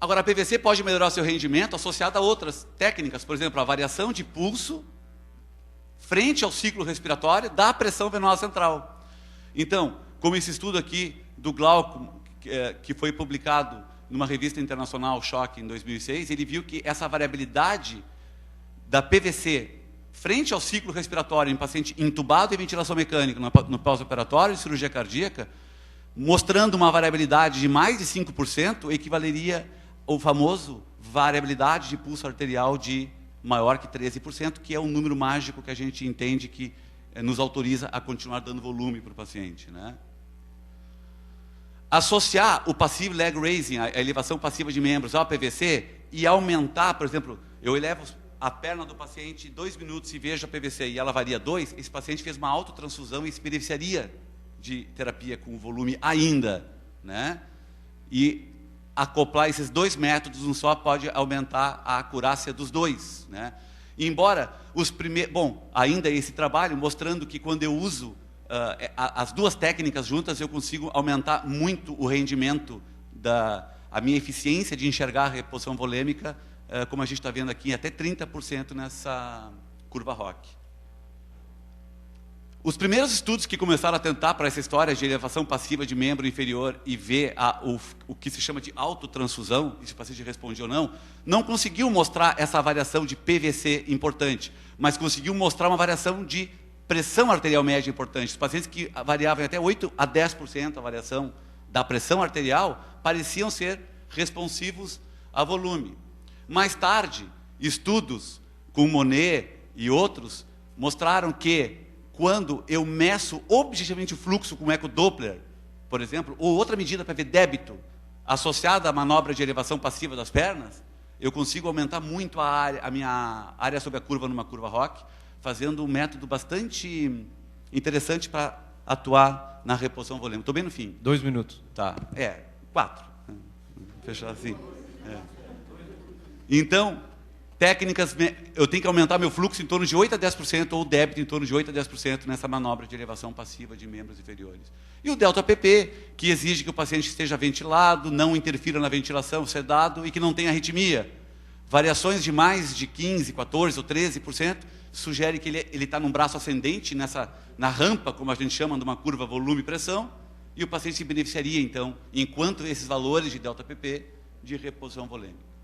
Agora, a PVC pode melhorar o seu rendimento associado a outras técnicas, por exemplo, a variação de pulso frente ao ciclo respiratório da pressão venosa central. Então, como esse estudo aqui do Glauco, que foi publicado numa revista internacional, Shock, em 2006, ele viu que essa variabilidade da PVC frente ao ciclo respiratório em paciente intubado e ventilação mecânica no pós-operatório de cirurgia cardíaca, mostrando uma variabilidade de mais de 5%, equivaleria ao famoso variabilidade de pulso arterial de maior que 13%, que é um número mágico que a gente entende que nos autoriza a continuar dando volume para o paciente, né? Associar o passive leg raising, a elevação passiva de membros ao PVC, e aumentar, por exemplo, eu elevo a perna do paciente 2 minutos e vejo a PVC e ela varia 2, esse paciente fez uma autotransfusão e se beneficiaria de terapia com volume ainda, né? E acoplar esses dois métodos um só pode aumentar a acurácia dos dois, né? E embora os primeiros... Bom, ainda esse trabalho mostrando que quando eu uso as duas técnicas juntas, eu consigo aumentar muito o rendimento a minha eficiência de enxergar a reposição volêmica, como a gente está vendo aqui, até 30% nessa curva ROC. Os primeiros estudos que começaram a tentar para essa história de elevação passiva de membro inferior e ver o que se chama de autotransfusão, e se o paciente respondia ou não, não conseguiu mostrar essa variação de PVC importante, mas conseguiu mostrar uma variação de pressão arterial média importante. Os pacientes que variavam até 8 a 10% a variação da pressão arterial pareciam ser responsivos a volume. Mais tarde, estudos com Monet e outros mostraram que quando eu meço objetivamente o fluxo com eco Doppler, por exemplo, ou outra medida para ver débito associada à manobra de elevação passiva das pernas, eu consigo aumentar muito a minha área sobre a curva numa curva ROC, fazendo um método bastante interessante para atuar na reposição volêmica. Estou bem no fim. 2 minutos. Tá. 4. Fechar assim. Então, técnicas, eu tenho que aumentar meu fluxo em torno de 8 a 10%, ou o débito em torno de 8 a 10% nessa manobra de elevação passiva de membros inferiores. E o delta-PP, que exige que o paciente esteja ventilado, não interfira na ventilação, sedado e que não tenha arritmia. Variações de mais de 15%, 14% ou 13% sugere que ele está num braço ascendente, na rampa, como a gente chama, de uma curva volume-pressão, e o paciente se beneficiaria, então, enquanto esses valores de delta-PP, de reposição volêmica.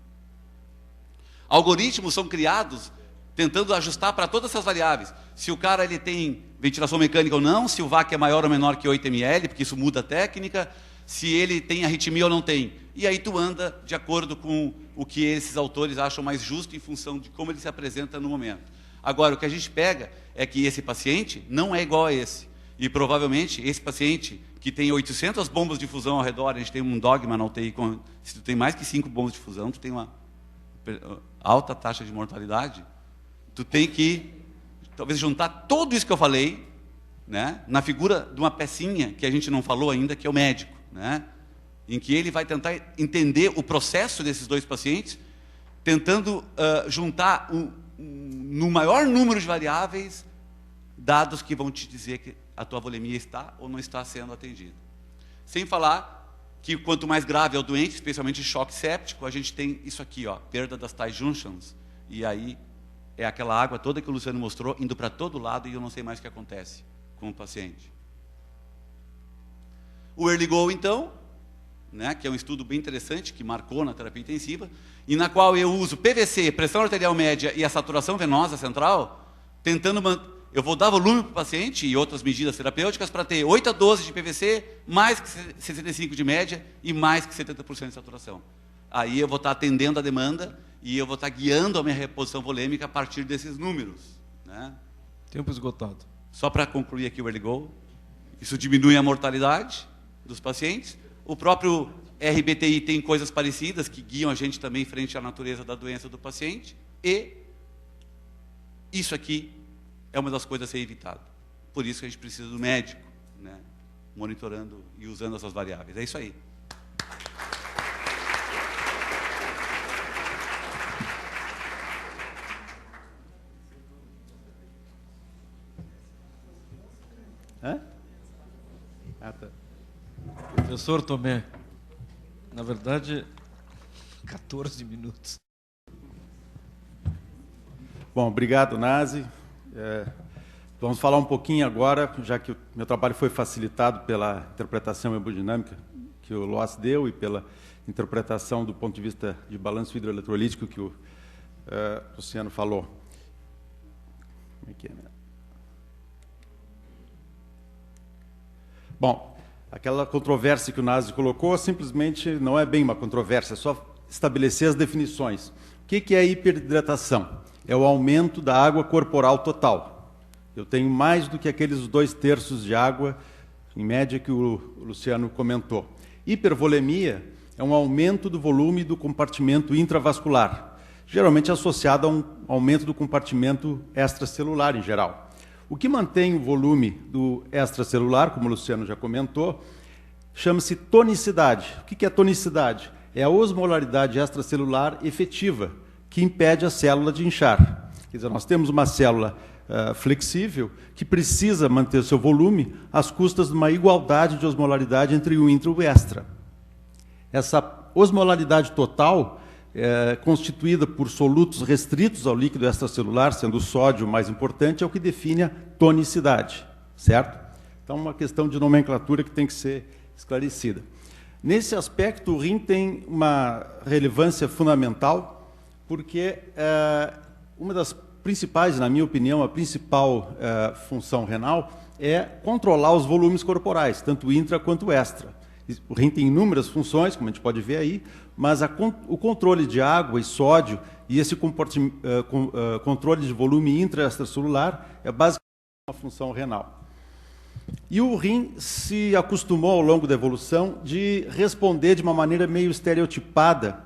Algoritmos são criados tentando ajustar para todas essas variáveis. Se o cara tem ventilação mecânica ou não, se o VAC é maior ou menor que 8 ml, porque isso muda a técnica, se ele tem arritmia ou não tem. E aí tu anda de acordo com o que esses autores acham mais justo em função de como ele se apresenta no momento. Agora, o que a gente pega é que esse paciente não é igual a esse. E provavelmente esse paciente que tem 800 bombas de fusão ao redor, a gente tem um dogma na UTI, se tu tem mais que 5 bombas de fusão, tu tem uma alta taxa de mortalidade, tu tem que, talvez, juntar tudo isso que eu falei, né, na figura de uma pecinha que a gente não falou ainda, que é o médico, né, em que ele vai tentar entender o processo desses dois pacientes, tentando juntar no maior número de variáveis, dados que vão te dizer que a tua volemia está ou não está sendo atendida. Sem falar que quanto mais grave é o doente, especialmente choque séptico, a gente tem isso aqui, ó, perda das tight junctions, e aí é aquela água toda que o Luciano mostrou, indo para todo lado, e eu não sei mais o que acontece com o paciente. O Early Go, então, né, que é um estudo bem interessante, que marcou na terapia intensiva, e na qual eu uso PVC, pressão arterial média e a saturação venosa central, eu vou dar volume para o paciente e outras medidas terapêuticas para ter 8 a 12 de PVC, mais que 65 de média e mais que 70% de saturação. Aí eu vou estar atendendo a demanda e eu vou estar guiando a minha reposição volêmica a partir desses números, né? Tempo esgotado. Só para concluir aqui o Early Go, isso diminui a mortalidade dos pacientes. O próprio RBTI tem coisas parecidas que guiam a gente também frente à natureza da doença do paciente. E isso aqui é uma das coisas a ser evitado. Por isso que a gente precisa do médico, né, monitorando e usando essas variáveis. É isso aí. Professor Tomé, na verdade, 14 minutos. Bom, obrigado, Nazi. Vamos falar um pouquinho agora, já que o meu trabalho foi facilitado pela interpretação hemodinâmica que o Loas deu e pela interpretação do ponto de vista de balanço hidroeletrolítico que o Luciano falou. Como é que é, né? Bom, aquela controvérsia que o Nazi colocou simplesmente não é bem uma controvérsia, é só estabelecer as definições. O que é hiperidratação? É o aumento da água corporal total. Eu tenho mais do que aqueles 2/3 de água, em média, que o Luciano comentou. Hipervolemia é um aumento do volume do compartimento intravascular, geralmente associado a um aumento do compartimento extracelular em geral. O que mantém o volume do extracelular, como o Luciano já comentou, chama-se tonicidade. O que é tonicidade? É a osmolaridade extracelular efetiva, que impede a célula de inchar. Quer dizer, nós temos uma célula flexível que precisa manter o seu volume às custas de uma igualdade de osmolaridade entre o intra e o extra. Essa osmolaridade total constituída por solutos restritos ao líquido extracelular, sendo o sódio o mais importante, é o que define a tonicidade, certo? Então, uma questão de nomenclatura que tem que ser esclarecida. Nesse aspecto, o rim tem uma relevância fundamental, porque uma das principais, na minha opinião, a principal função renal é controlar os volumes corporais, tanto intra quanto extra. O rim tem inúmeras funções, como a gente pode ver aí, mas o controle de água e sódio e esse controle de volume intra-extracelular é basicamente uma função renal. E o rim se acostumou ao longo da evolução de responder de uma maneira meio estereotipada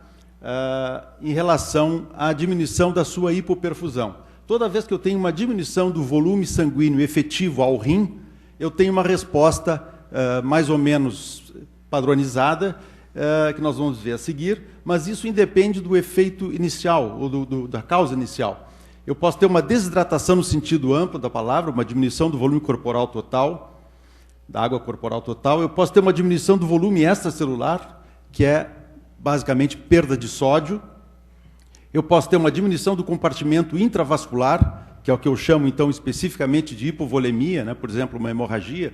em relação à diminuição da sua hipoperfusão. toda vez que eu tenho uma diminuição do volume sanguíneo efetivo ao rim, eu tenho uma resposta mais ou menos padronizada, que nós vamos ver a seguir, mas isso independe do efeito inicial, ou da causa inicial. Eu posso ter uma desidratação no sentido amplo da palavra, uma diminuição do volume corporal total, da água corporal total. Eu posso ter uma diminuição do volume extracelular, que é basicamente perda de sódio. Eu posso ter uma diminuição do compartimento intravascular, que é o que eu chamo, então, especificamente de hipovolemia, né? Por exemplo, uma hemorragia.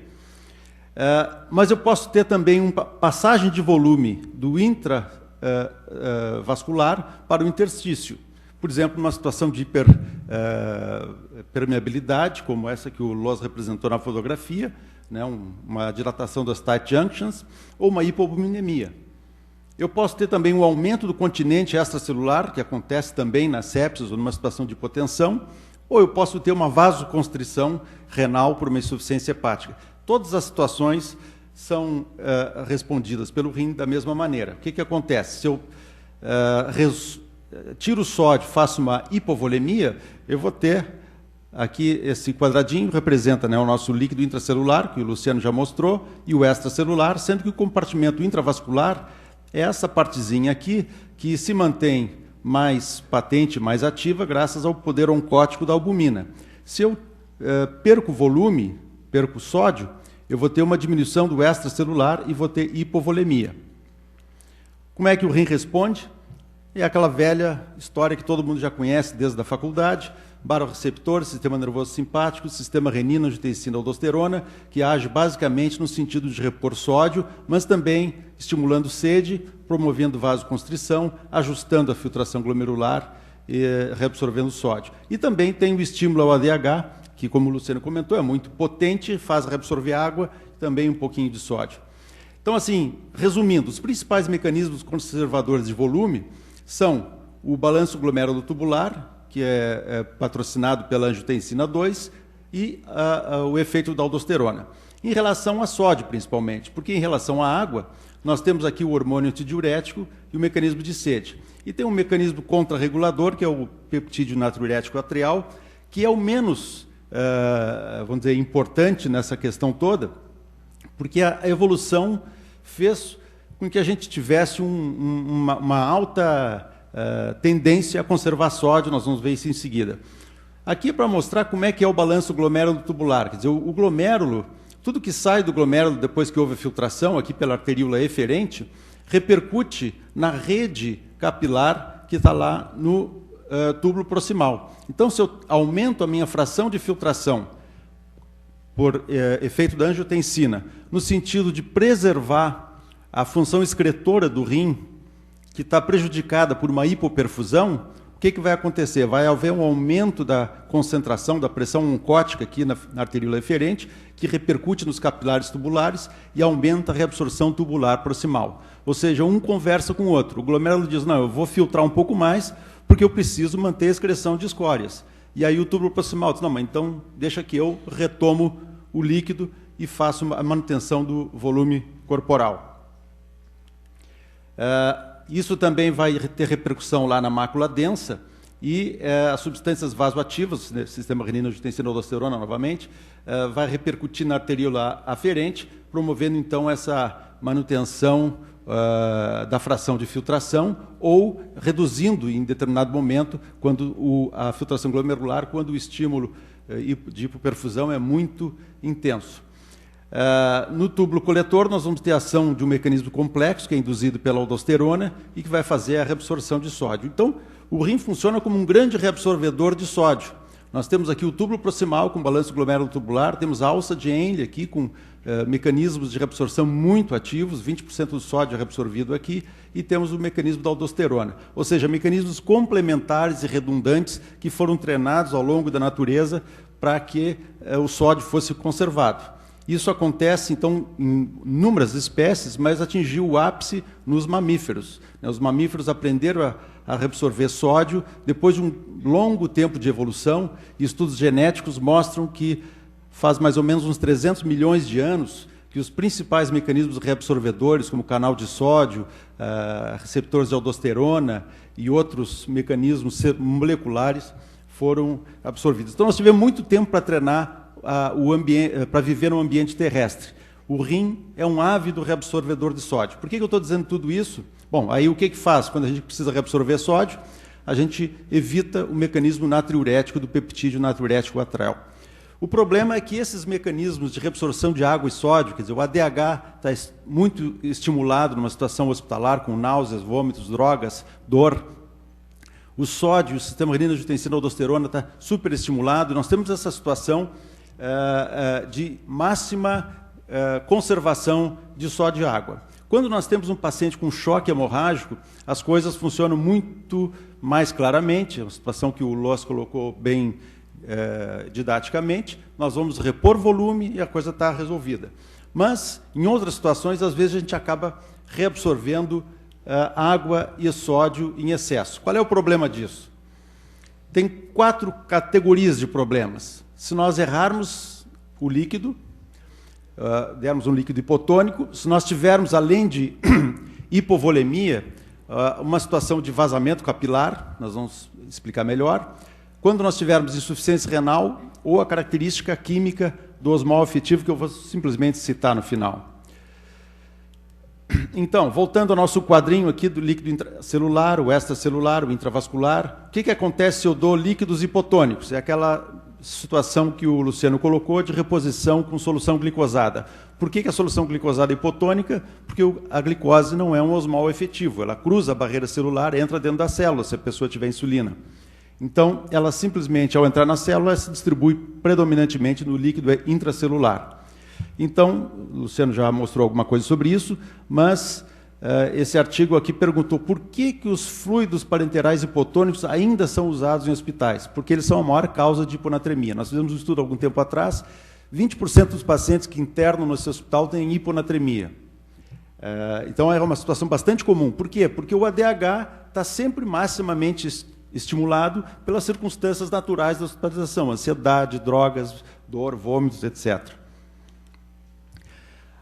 Mas eu posso ter também uma passagem de volume do intravascular para o interstício. Por exemplo, numa situação de hiperpermeabilidade, como essa que o Loss representou na fotografia, né? Uma dilatação das tight junctions, ou uma hipovolemia. Eu posso ter também um aumento do continente extracelular, que acontece também na sepsis ou numa situação de hipotensão, ou eu posso ter uma vasoconstrição renal por uma insuficiência hepática. Todas as situações são respondidas pelo rim da mesma maneira. O que acontece? Se eu tiro o sódio, faço uma hipovolemia, eu vou ter aqui esse quadradinho, representa, né, o nosso líquido intracelular, que o Luciano já mostrou, e o extracelular, sendo que o compartimento intravascular é essa partezinha aqui, que se mantém mais patente, mais ativa, graças ao poder oncótico da albumina. Se eu perco volume, perco sódio, eu vou ter uma diminuição do extracelular e vou ter hipovolemia. Como é que o rim responde? É aquela velha história que todo mundo já conhece desde a faculdade: baroreceptor, sistema nervoso simpático, sistema renina, angiotensina, aldosterona, que age basicamente no sentido de repor sódio, mas também estimulando sede, promovendo vasoconstrição, ajustando a filtração glomerular e reabsorvendo sódio. E também tem o estímulo ao ADH, que, como o Luciano comentou, é muito potente, faz reabsorver água e também um pouquinho de sódio. Então, assim, resumindo, os principais mecanismos conservadores de volume são o balanço glomérulo-tubular, que é patrocinado pela angiotensina 2, e o efeito da aldosterona. Em relação a sódio, principalmente, porque em relação à água, nós temos aqui o hormônio antidiurético e o mecanismo de sede. E tem um mecanismo contrarregulador, que é o peptídeo natriurético atrial, que é o menos, vamos dizer, importante nessa questão toda, porque a evolução fez com que a gente tivesse uma alta tendência a conservar sódio. Nós vamos ver isso em seguida. Aqui é para mostrar como é que é o balanço glomérulo-tubular. Quer dizer, o glomérulo, tudo que sai do glomérulo depois que houve a filtração, aqui pela arteríola eferente, repercute na rede capilar que está lá no túbulo proximal. Então, se eu aumento a minha fração de filtração por efeito da angiotensina, no sentido de preservar a função excretora do rim, que está prejudicada por uma hipoperfusão, o que vai acontecer? Vai haver um aumento da concentração da pressão oncótica aqui na arteríola eferente, que repercute nos capilares tubulares e aumenta a reabsorção tubular proximal. Ou seja, um conversa com o outro. O glomérulo diz: não, eu vou filtrar um pouco mais porque eu preciso manter a excreção de escórias. E aí o túbulo proximal diz: não, mas então deixa que eu retomo o líquido e faço a manutenção do volume corporal. Isso também vai ter repercussão lá na mácula densa e as substâncias vasoativas, né, sistema renina, angiotensina, aldosterona novamente, vai repercutir na arteríola aferente, promovendo então essa manutenção da fração de filtração ou reduzindo em determinado momento quando a filtração glomerular, quando o estímulo de hipoperfusão é muito intenso. No túbulo coletor, nós vamos ter a ação de um mecanismo complexo, que é induzido pela aldosterona e que vai fazer a reabsorção de sódio. Então, o rim funciona como um grande reabsorvedor de sódio. Nós temos aqui o túbulo proximal com balanço glomérulo-tubular, temos a alça de Henle aqui com mecanismos de reabsorção muito ativos, 20% do sódio é reabsorvido aqui, e temos o mecanismo da aldosterona. Ou seja, mecanismos complementares e redundantes que foram treinados ao longo da natureza para que o sódio fosse conservado. Isso acontece, então, em inúmeras espécies, mas atingiu o ápice nos mamíferos. Os mamíferos aprenderam a reabsorver sódio depois de um longo tempo de evolução, e estudos genéticos mostram que faz mais ou menos uns 300 milhões de anos que os principais mecanismos reabsorvedores, como canal de sódio, receptores de aldosterona e outros mecanismos moleculares, foram absorvidas. Então, nós tivemos muito tempo para treinar para viver no ambiente terrestre. O rim é um ávido reabsorvedor de sódio. Por que eu estou dizendo tudo isso? Bom, aí o que faz quando a gente precisa reabsorver sódio? A gente evita o mecanismo natriurético do peptídeo natriurético atrel. O problema é que esses mecanismos de reabsorção de água e sódio, quer dizer, o ADH está muito estimulado numa situação hospitalar, com náuseas, vômitos, drogas, dor. O sódio, o sistema renina-angiotensina-aldosterona está superestimulado. Nós temos essa situação de máxima conservação de sódio e água. Quando nós temos um paciente com choque hemorrágico, as coisas funcionam muito mais claramente, é uma situação que o Loss colocou bem didaticamente, nós vamos repor volume e a coisa está resolvida. Mas, em outras situações, às vezes a gente acaba reabsorvendo água e sódio em excesso. Qual é o problema disso? Tem 4 categorias de problemas. Se nós errarmos o líquido, dermos um líquido hipotônico, se nós tivermos, além de hipovolemia, uma situação de vazamento capilar, nós vamos explicar melhor, quando nós tivermos insuficiência renal ou a característica química do osmol afetivo, que eu vou simplesmente citar no final. Então, voltando ao nosso quadrinho aqui do líquido intracelular, o extracelular, o intravascular, o que acontece se eu dou líquidos hipotônicos? É aquela situação que o Luciano colocou de reposição com solução glicosada. Por que a solução glicosada é hipotônica? Porque a glicose não é um osmol efetivo, ela cruza a barreira celular, entra dentro da célula, se a pessoa tiver insulina. Então, ela simplesmente, ao entrar na célula, se distribui predominantemente no líquido intracelular. Então, o Luciano já mostrou alguma coisa sobre isso, mas esse artigo aqui perguntou por que os fluidos parenterais hipotônicos ainda são usados em hospitais? Porque eles são a maior causa de hiponatremia. Nós fizemos um estudo há algum tempo atrás, 20% dos pacientes que internam no hospital têm hiponatremia. Então, é uma situação bastante comum. Por quê? Porque o ADH está sempre maximamente estimulado pelas circunstâncias naturais da hospitalização, ansiedade, drogas, dor, vômitos, etc.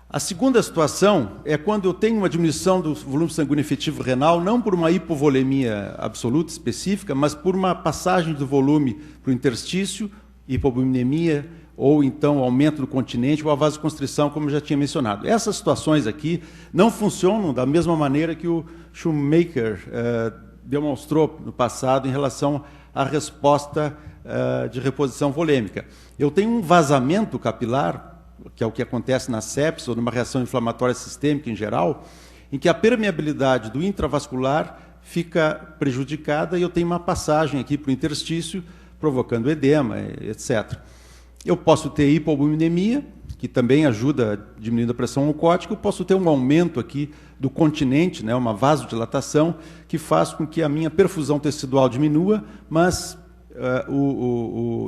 A segunda situação é quando eu tenho uma diminuição do volume sanguíneo efetivo renal, não por uma hipovolemia absoluta específica, mas por uma passagem do volume para o interstício, hipovolemia, ou então aumento do continente, ou a vasoconstrição, como eu já tinha mencionado. Essas situações aqui não funcionam da mesma maneira que o Shoemaker demonstrou no passado em relação à resposta de reposição volêmica. Eu tenho um vazamento capilar, que é o que acontece na sepsis ou numa reação inflamatória sistêmica em geral, em que a permeabilidade do intravascular fica prejudicada e eu tenho uma passagem aqui para o interstício, provocando edema, etc. Eu posso ter hipobuminemia, que também ajuda a diminuir a pressão oncótica, eu posso ter um aumento aqui do continente, né, uma vasodilatação, que faz com que a minha perfusão tecidual diminua, mas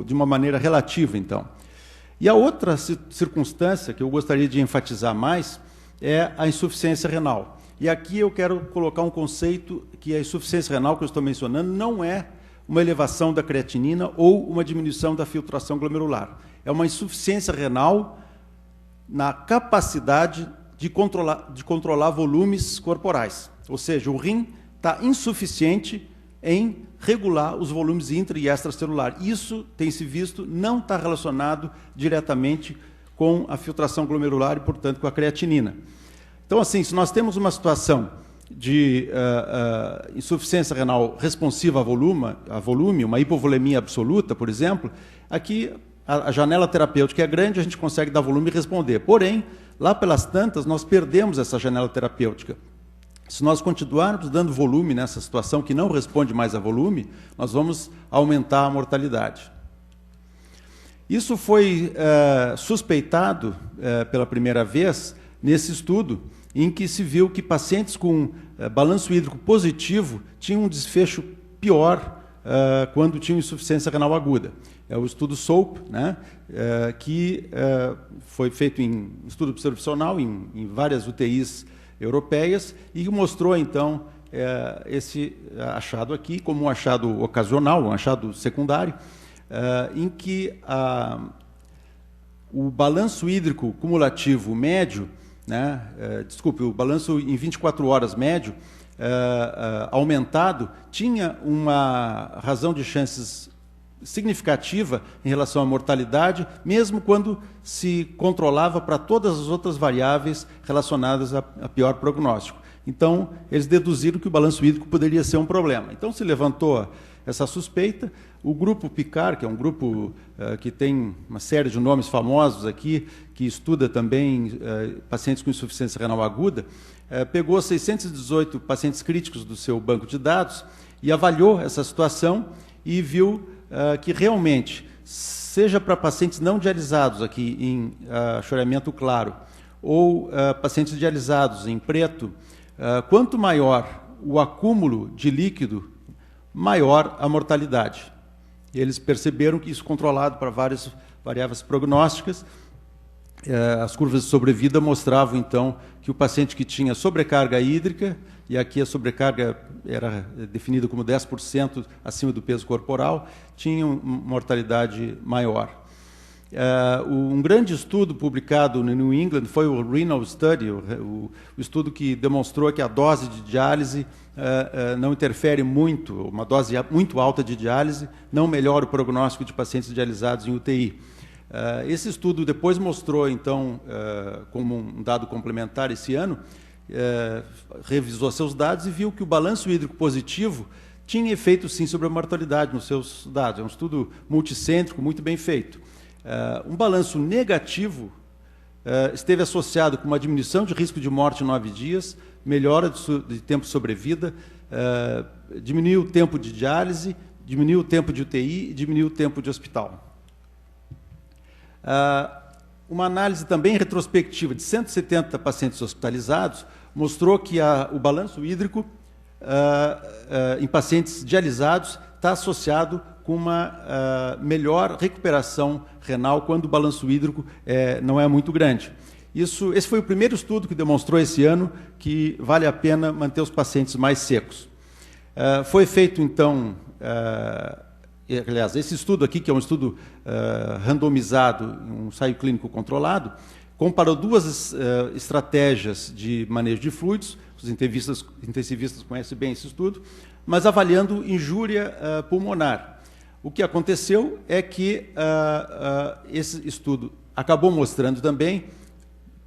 de uma maneira relativa, então. E a outra circunstância que eu gostaria de enfatizar mais é a insuficiência renal. E aqui eu quero colocar um conceito que a insuficiência renal que eu estou mencionando não é uma elevação da creatinina ou uma diminuição da filtração glomerular. É uma insuficiência renal na capacidade de controlar volumes corporais. Ou seja, o rim está insuficiente em regular os volumes intra- e extracelular. Isso, tem se visto, não está relacionado diretamente com a filtração glomerular e, portanto, com a creatinina. Então, assim, se nós temos uma situação de insuficiência renal responsiva a volume, uma hipovolemia absoluta, por exemplo, aqui a janela terapêutica é grande, a gente consegue dar volume e responder. Porém, lá pelas tantas, nós perdemos essa janela terapêutica. Se nós continuarmos dando volume nessa situação que não responde mais a volume, nós vamos aumentar a mortalidade. Isso foi suspeitado pela primeira vez nesse estudo, em que se viu que pacientes com balanço hídrico positivo tinham um desfecho pior quando tinham insuficiência renal aguda. É o estudo SOAP, né, que foi feito em estudo observacional em várias UTIs europeias e mostrou, então, esse achado aqui como um achado ocasional, um achado secundário, em que o balanço hídrico cumulativo médio, né, o balanço em 24 horas médio, aumentado, tinha uma razão de chances significativa em relação à mortalidade, mesmo quando se controlava para todas as outras variáveis relacionadas a pior prognóstico. Então, eles deduziram que o balanço hídrico poderia ser um problema. Então, se levantou essa suspeita. O grupo PICAR, que é um grupo que tem uma série de nomes famosos aqui, que estuda também pacientes com insuficiência renal aguda, pegou 618 pacientes críticos do seu banco de dados e avaliou essa situação e viu que realmente, seja para pacientes não dialisados aqui em choramento claro, ou pacientes dialisados em preto, quanto maior o acúmulo de líquido, maior a mortalidade. E eles perceberam que isso controlado para várias variáveis prognósticas, as curvas de sobrevida mostravam, então, que o paciente que tinha sobrecarga hídrica, e aqui a sobrecarga era definida como 10% acima do peso corporal, tinha uma mortalidade maior. Um grande estudo publicado no New England foi o Renal Study, o estudo que demonstrou que a dose de diálise não interfere muito, uma dose muito alta de diálise não melhora o prognóstico de pacientes dialisados em UTI. Esse estudo depois mostrou, então, como um dado complementar esse ano, revisou seus dados e viu que o balanço hídrico positivo tinha efeito, sim, sobre a mortalidade nos seus dados. É um estudo multicêntrico, muito bem feito. Um balanço negativo esteve associado com uma diminuição de risco de morte em 9 dias, melhora de tempo de sobrevida, diminuiu o tempo de diálise, diminuiu o tempo de UTI e diminuiu o tempo de hospital. Uma análise também retrospectiva de 170 pacientes hospitalizados mostrou que o balanço hídrico em pacientes dialisados está associado com uma melhor recuperação renal quando o balanço hídrico não é muito grande. Esse foi o primeiro estudo que demonstrou esse ano que vale a pena manter os pacientes mais secos. Foi feito, então, aliás, esse estudo aqui, que é um estudo randomizado, um ensaio clínico controlado, comparou duas estratégias de manejo de fluidos, os intensivistas conhecem bem esse estudo, mas avaliando injúria pulmonar. O que aconteceu é que esse estudo acabou mostrando também,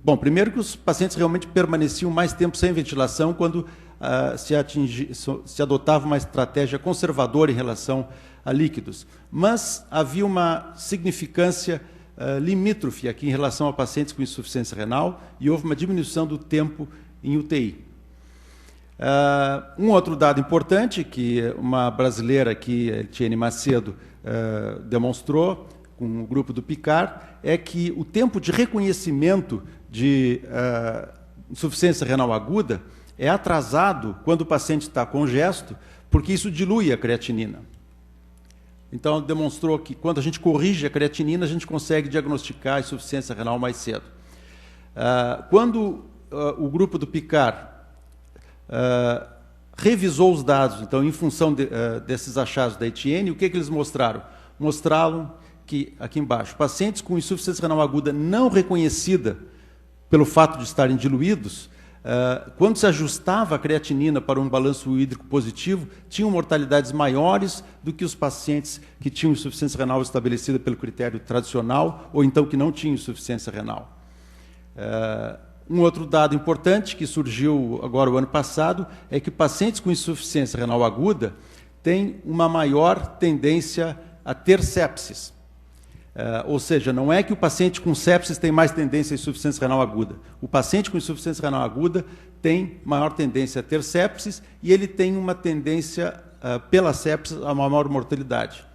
bom, primeiro que os pacientes realmente permaneciam mais tempo sem ventilação quando se adotava uma estratégia conservadora em relação a líquidos, mas havia uma significância limítrofe aqui em relação a pacientes com insuficiência renal e houve uma diminuição do tempo em UTI. Um outro dado importante que uma brasileira aqui, Etienne Macedo, demonstrou com o grupo do PICAR é que o tempo de reconhecimento de insuficiência renal aguda é atrasado quando o paciente está congesto, porque isso dilui a creatinina. Então, demonstrou que quando a gente corrige a creatinina, a gente consegue diagnosticar a insuficiência renal mais cedo. Quando o grupo do PICAR revisou os dados, então, em função desses achados da Etienne, o que eles mostraram? Mostraram que, aqui embaixo, pacientes com insuficiência renal aguda não reconhecida pelo fato de estarem diluídos, quando se ajustava a creatinina para um balanço hídrico positivo, tinham mortalidades maiores do que os pacientes que tinham insuficiência renal estabelecida pelo critério tradicional ou então que não tinham insuficiência renal. Um outro dado importante que surgiu agora o ano passado é que pacientes com insuficiência renal aguda têm uma maior tendência a ter sepsis. Ou seja, não é que o paciente com sepsis tem mais tendência à insuficiência renal aguda. O paciente com insuficiência renal aguda tem maior tendência a ter sepsis e ele tem uma tendência, pela sepsis, a maior mortalidade.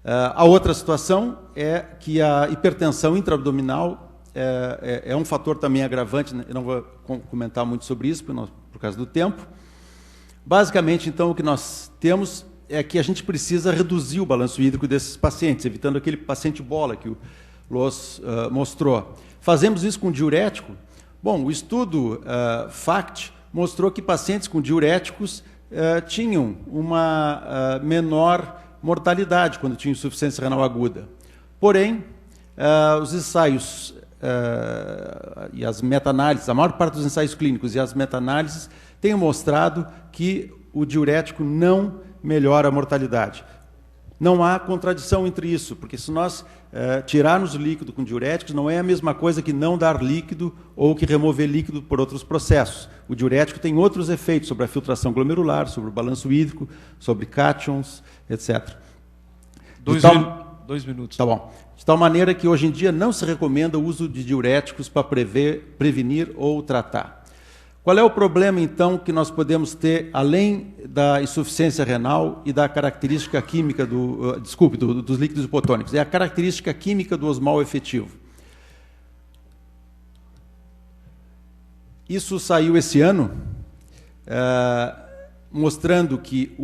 A outra situação é que a hipertensão intraabdominal é um fator também agravante, eu não vou comentar muito sobre isso por causa do tempo. Basicamente, então, o que nós temos é que a gente precisa reduzir o balanço hídrico desses pacientes, evitando aquele paciente bola que o Loos mostrou. Fazemos isso com diurético? Bom, o estudo FACT mostrou que pacientes com diuréticos tinham uma menor mortalidade quando tinham insuficiência renal aguda. Porém, os ensaios e as meta-análises, a maior parte dos ensaios clínicos e as meta-análises têm mostrado que o diurético não melhora a mortalidade. não há contradição entre isso, porque se nós tirarmos o líquido com diuréticos, não é a mesma coisa que não dar líquido ou que remover líquido por outros processos. O diurético tem outros efeitos sobre a filtração glomerular, sobre o balanço hídrico, sobre cátions, etc. 2 minutos. Tá bom. De tal maneira que hoje em dia não se recomenda o uso de diuréticos para prevenir ou tratar. Qual é o problema, então, que nós podemos ter, além da insuficiência renal e da característica química dos líquidos hipotônicos? É a característica química do osmol efetivo. Isso saiu esse ano, mostrando que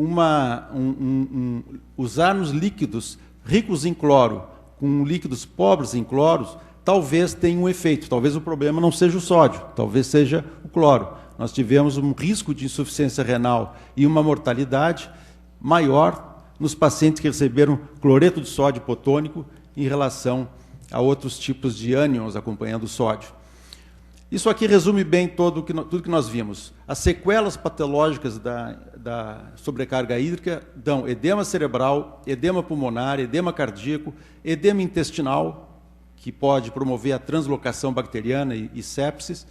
usarmos líquidos ricos em cloro com líquidos pobres em cloros talvez tenha um efeito. Talvez o problema não seja o sódio, talvez seja o cloro. Nós tivemos um risco de insuficiência renal e uma mortalidade maior nos pacientes que receberam cloreto de sódio hipotônico em relação a outros tipos de ânions acompanhando o sódio. Isso aqui resume bem tudo que nós vimos. As sequelas patológicas da sobrecarga hídrica dão edema cerebral, edema pulmonar, edema cardíaco, edema intestinal, que pode promover a translocação bacteriana e sepsis,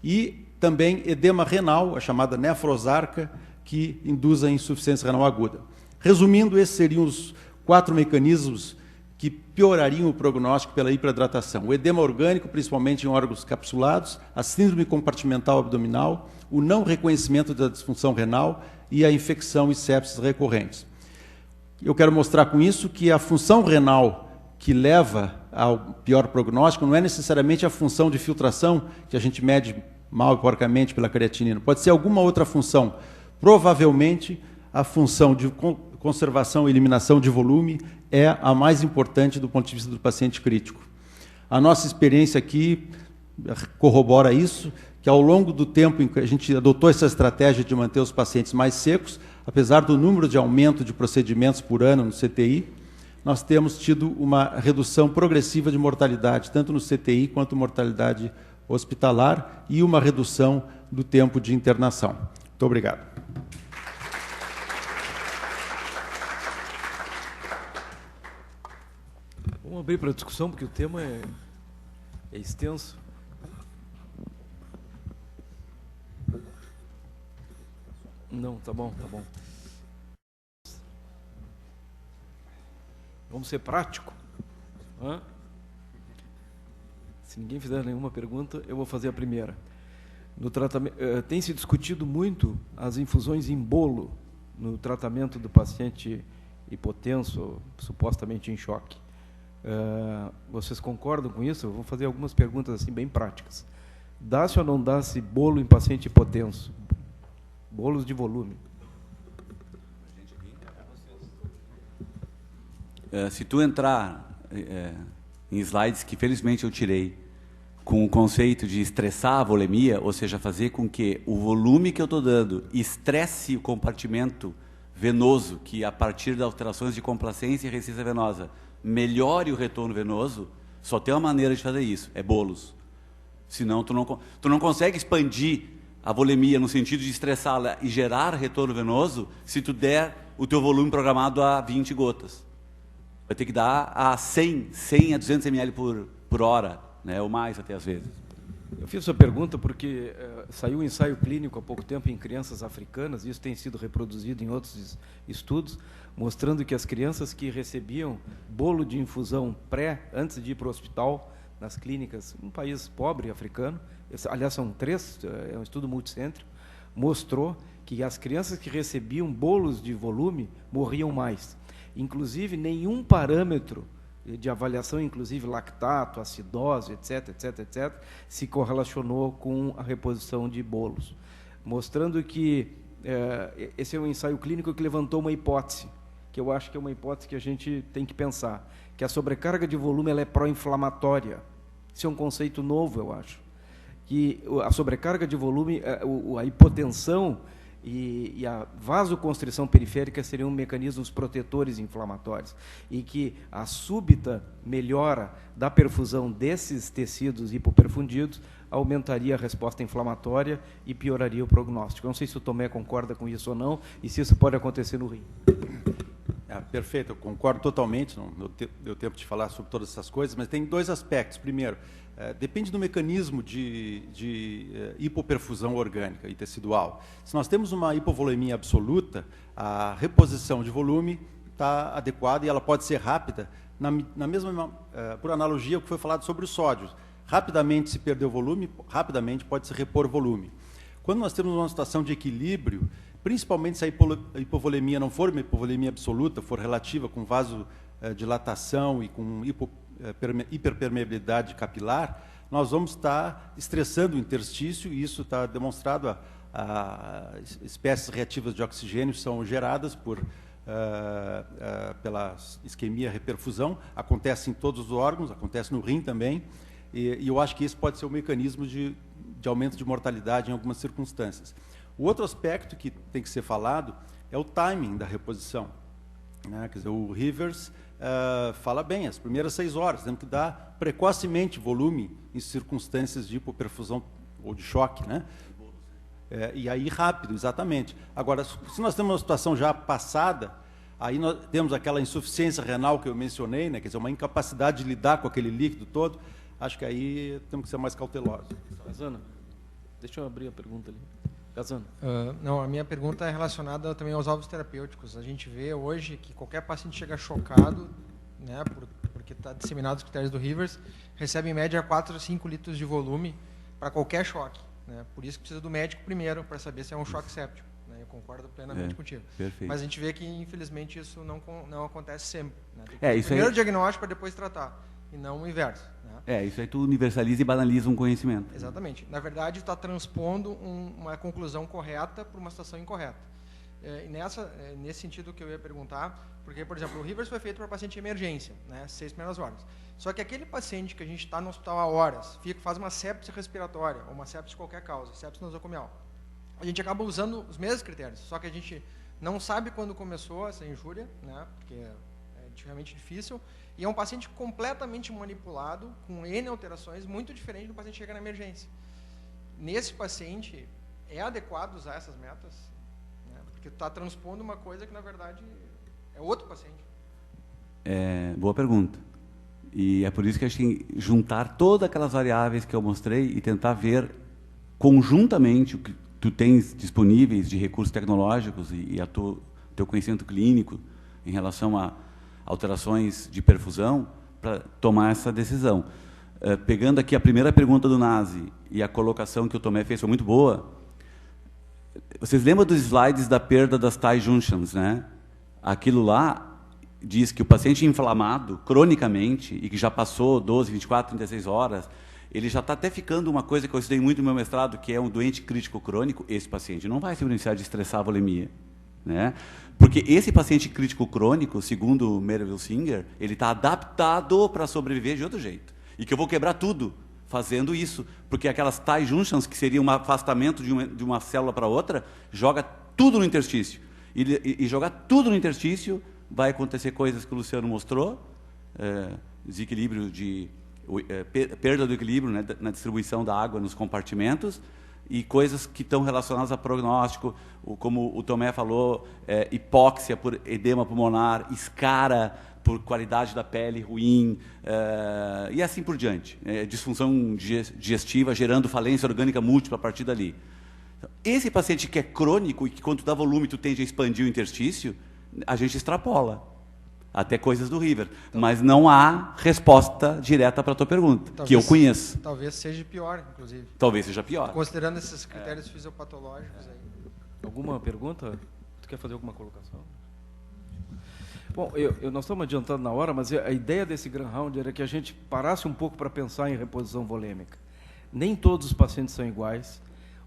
e também edema renal, a chamada nefrosarca, que induz a insuficiência renal aguda. Resumindo, esses seriam os 4 mecanismos que piorariam o prognóstico pela hiperidratação. O edema orgânico, principalmente em órgãos capsulados, a síndrome compartimental abdominal, o não reconhecimento da disfunção renal e a infecção e sepsis recorrentes. Eu quero mostrar com isso que a função renal que leva ao pior prognóstico não é necessariamente a função de filtração, que a gente mede mal e porcamente pela creatinina. Pode ser alguma outra função. Provavelmente, a função de conservação e eliminação de volume é a mais importante do ponto de vista do paciente crítico. A nossa experiência aqui corrobora isso, que ao longo do tempo em que a gente adotou essa estratégia de manter os pacientes mais secos, apesar do número de aumento de procedimentos por ano no CTI, nós temos tido uma redução progressiva de mortalidade, tanto no CTI quanto mortalidade hospitalar, e uma redução do tempo de internação. Muito obrigado. Vamos abrir para a discussão, porque o tema é extenso. Não, tá bom, tá bom. Vamos ser prático. Se ninguém fizer nenhuma pergunta, eu vou fazer a primeira. No tratamento, tem se discutido muito as infusões em bolo no tratamento do paciente hipotenso, supostamente em choque. Vocês concordam com isso? Eu vou fazer algumas perguntas assim bem práticas. Dá-se ou não dá-se bolo em paciente hipotenso? Bolos de volume. Se tu entrar em slides que felizmente eu tirei, com o conceito de estressar a volemia, ou seja, fazer com que o volume que eu estou dando estresse o compartimento venoso, que a partir das alterações de complacência e resistência venosa melhore o retorno venoso, só tem uma maneira de fazer isso, é bolos. Senão tu não consegue expandir a volemia no sentido de estressá-la e gerar retorno venoso se tu der o teu volume programado a 20 gotas. Vai ter que dar a 100 a 200 ml por hora, né, ou mais até às vezes. Eu fiz essa pergunta porque saiu um ensaio clínico há pouco tempo em crianças africanas, e isso tem sido reproduzido em outros estudos, mostrando que as crianças que recebiam bolo de infusão antes de ir para o hospital, nas clínicas, um país pobre africano, aliás, são 3, é um estudo multicêntrico, mostrou que as crianças que recebiam bolos de volume morriam mais. Inclusive, nenhum parâmetro de avaliação, inclusive lactato, acidose, etc., se correlacionou com a reposição de bolos, mostrando que esse é um ensaio clínico que levantou uma hipótese, que eu acho que é uma hipótese que a gente tem que pensar, que a sobrecarga de volume ela é pró-inflamatória. Isso é um conceito novo, eu acho. Que a sobrecarga de volume, a hipotensão e a vasoconstrição periférica seriam mecanismos protetores inflamatórios, e que a súbita melhora da perfusão desses tecidos hipoperfundidos aumentaria a resposta inflamatória e pioraria o prognóstico. Eu não sei se o Tomé concorda com isso ou não, e se isso pode acontecer no rim. Perfeito, eu concordo totalmente, não deu tempo de falar sobre todas essas coisas, mas tem dois aspectos. Primeiro, depende do mecanismo de hipoperfusão orgânica e tecidual. Se nós temos uma hipovolemia absoluta, a reposição de volume está adequada e ela pode ser rápida, na mesma, por analogia ao que foi falado sobre o sódio. Rapidamente se perdeu volume, rapidamente pode se repor volume. Quando nós temos uma situação de equilíbrio, principalmente se a hipovolemia não for uma hipovolemia absoluta, for relativa com vasodilatação e com hiperpermeabilidade capilar, nós vamos estar estressando o interstício, e isso está demonstrado, espécies reativas de oxigênio são geradas pela isquemia-reperfusão, acontece em todos os órgãos, acontece no rim também, e eu acho que esse pode ser um mecanismo de aumento de mortalidade em algumas circunstâncias. O outro aspecto que tem que ser falado é o timing da reposição, né? Quer dizer, o Rivers fala bem, as primeiras 6 horas, temos que dar precocemente volume em circunstâncias de hipoperfusão ou de choque, né? E aí rápido, exatamente. Agora, se nós temos uma situação já passada, aí nós temos aquela insuficiência renal que eu mencionei, né? Quer dizer, uma incapacidade de lidar com aquele líquido todo, acho que aí temos que ser mais cautelosos. Casano, deixa eu abrir a pergunta ali. Casano. Não, a minha pergunta é relacionada também aos alvos terapêuticos. A gente vê hoje que qualquer paciente chega chocado, né, porque está disseminado os critérios do Rivers, recebe em média 4 a 5 litros de volume para qualquer choque, né? Por isso que precisa do médico primeiro para saber se é um choque séptico, né? Eu concordo plenamente contigo. Perfeito. Mas a gente vê que, infelizmente, isso não acontece sempre, né? Tem que primeiro aí... diagnóstico para depois tratar, e não o inverso, né? Isso aí tu universaliza e banaliza um conhecimento. Exatamente. Na verdade, está transpondo uma conclusão correta para uma situação incorreta. E nesse sentido que eu ia perguntar, porque, por exemplo, o Rivers foi feito para paciente de emergência, né, 6 primeiras horas. Só que aquele paciente que a gente está no hospital há horas, faz uma sepse respiratória, ou uma sepse de qualquer causa, sepse nosocomial, a gente acaba usando os mesmos critérios, só que a gente não sabe quando começou essa injúria, né, porque é realmente difícil, e é um paciente completamente manipulado, com N alterações, muito diferente do paciente que chega na emergência. Nesse paciente, é adequado usar essas metas? Né? Porque tu está transpondo uma coisa que, na verdade, é outro paciente. Boa pergunta. E é por isso que a gente tem que juntar todas aquelas variáveis que eu mostrei e tentar ver conjuntamente o que tu tens disponíveis de recursos tecnológicos e teu conhecimento clínico em relação a alterações de perfusão para tomar essa decisão. Pegando aqui a primeira pergunta do Nazi e a colocação que o Tomé fez foi muito boa. Vocês lembram dos slides da perda das tie junctions, né? Aquilo lá diz que o paciente inflamado cronicamente e que já passou 12, 24, 36 horas, ele já está até ficando uma coisa que eu estudei muito no meu mestrado, que é um doente crítico crônico. Esse paciente não vai se beneficiar de estressar a volemia, né? Porque esse paciente crítico crônico, segundo o Merville Singer, ele está adaptado para sobreviver de outro jeito. E que eu vou quebrar tudo fazendo isso. Porque aquelas tie junctions, que seria um afastamento de uma célula para outra, joga tudo no interstício. E jogar tudo no interstício, vai acontecer coisas que o Luciano mostrou, desequilíbrio perda do equilíbrio, né, na distribuição da água nos compartimentos, e coisas que estão relacionadas a prognóstico, como o Tomé falou, hipóxia por edema pulmonar, escara por qualidade da pele ruim, e assim por diante. Disfunção digestiva gerando falência orgânica múltipla a partir dali. Esse paciente que é crônico e que quando tu dá volume tu tende a expandir o interstício, a gente extrapola até coisas do River, mas não há resposta direta para a tua pergunta, que eu conheço. Talvez seja pior, inclusive. Talvez seja pior. Considerando esses critérios fisiopatológicos aí. Alguma pergunta? Tu quer fazer alguma colocação? Bom, nós estamos adiantando na hora, mas a ideia desse Grand Round era que a gente parasse um pouco para pensar em reposição volêmica. Nem todos os pacientes são iguais,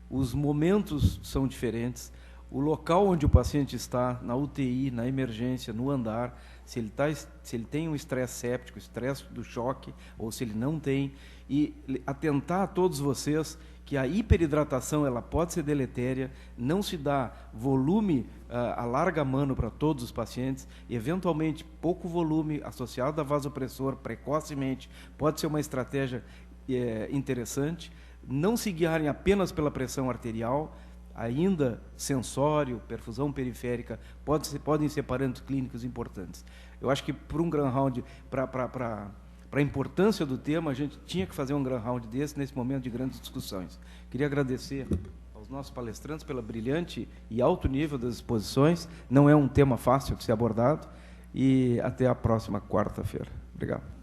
os momentos são diferentes, o local onde o paciente está, na UTI, na emergência, no andar, se ele tem um estresse séptico, estresse do choque, ou se ele não tem, e atentar a todos vocês que a hiperidratação ela pode ser deletéria, não se dá volume a larga mano para todos os pacientes, eventualmente pouco volume associado a vasopressor precocemente pode ser uma estratégia interessante, não se guiarem apenas pela pressão arterial, ainda sensório, perfusão periférica, podem ser parâmetros clínicos importantes. Eu acho que para um Grand Round, para a importância do tema, a gente tinha que fazer um Grand Round desse nesse momento de grandes discussões. Queria agradecer aos nossos palestrantes pela brilhante e alto nível das exposições. Não é um tema fácil de ser abordado. E até a próxima quarta-feira. Obrigado.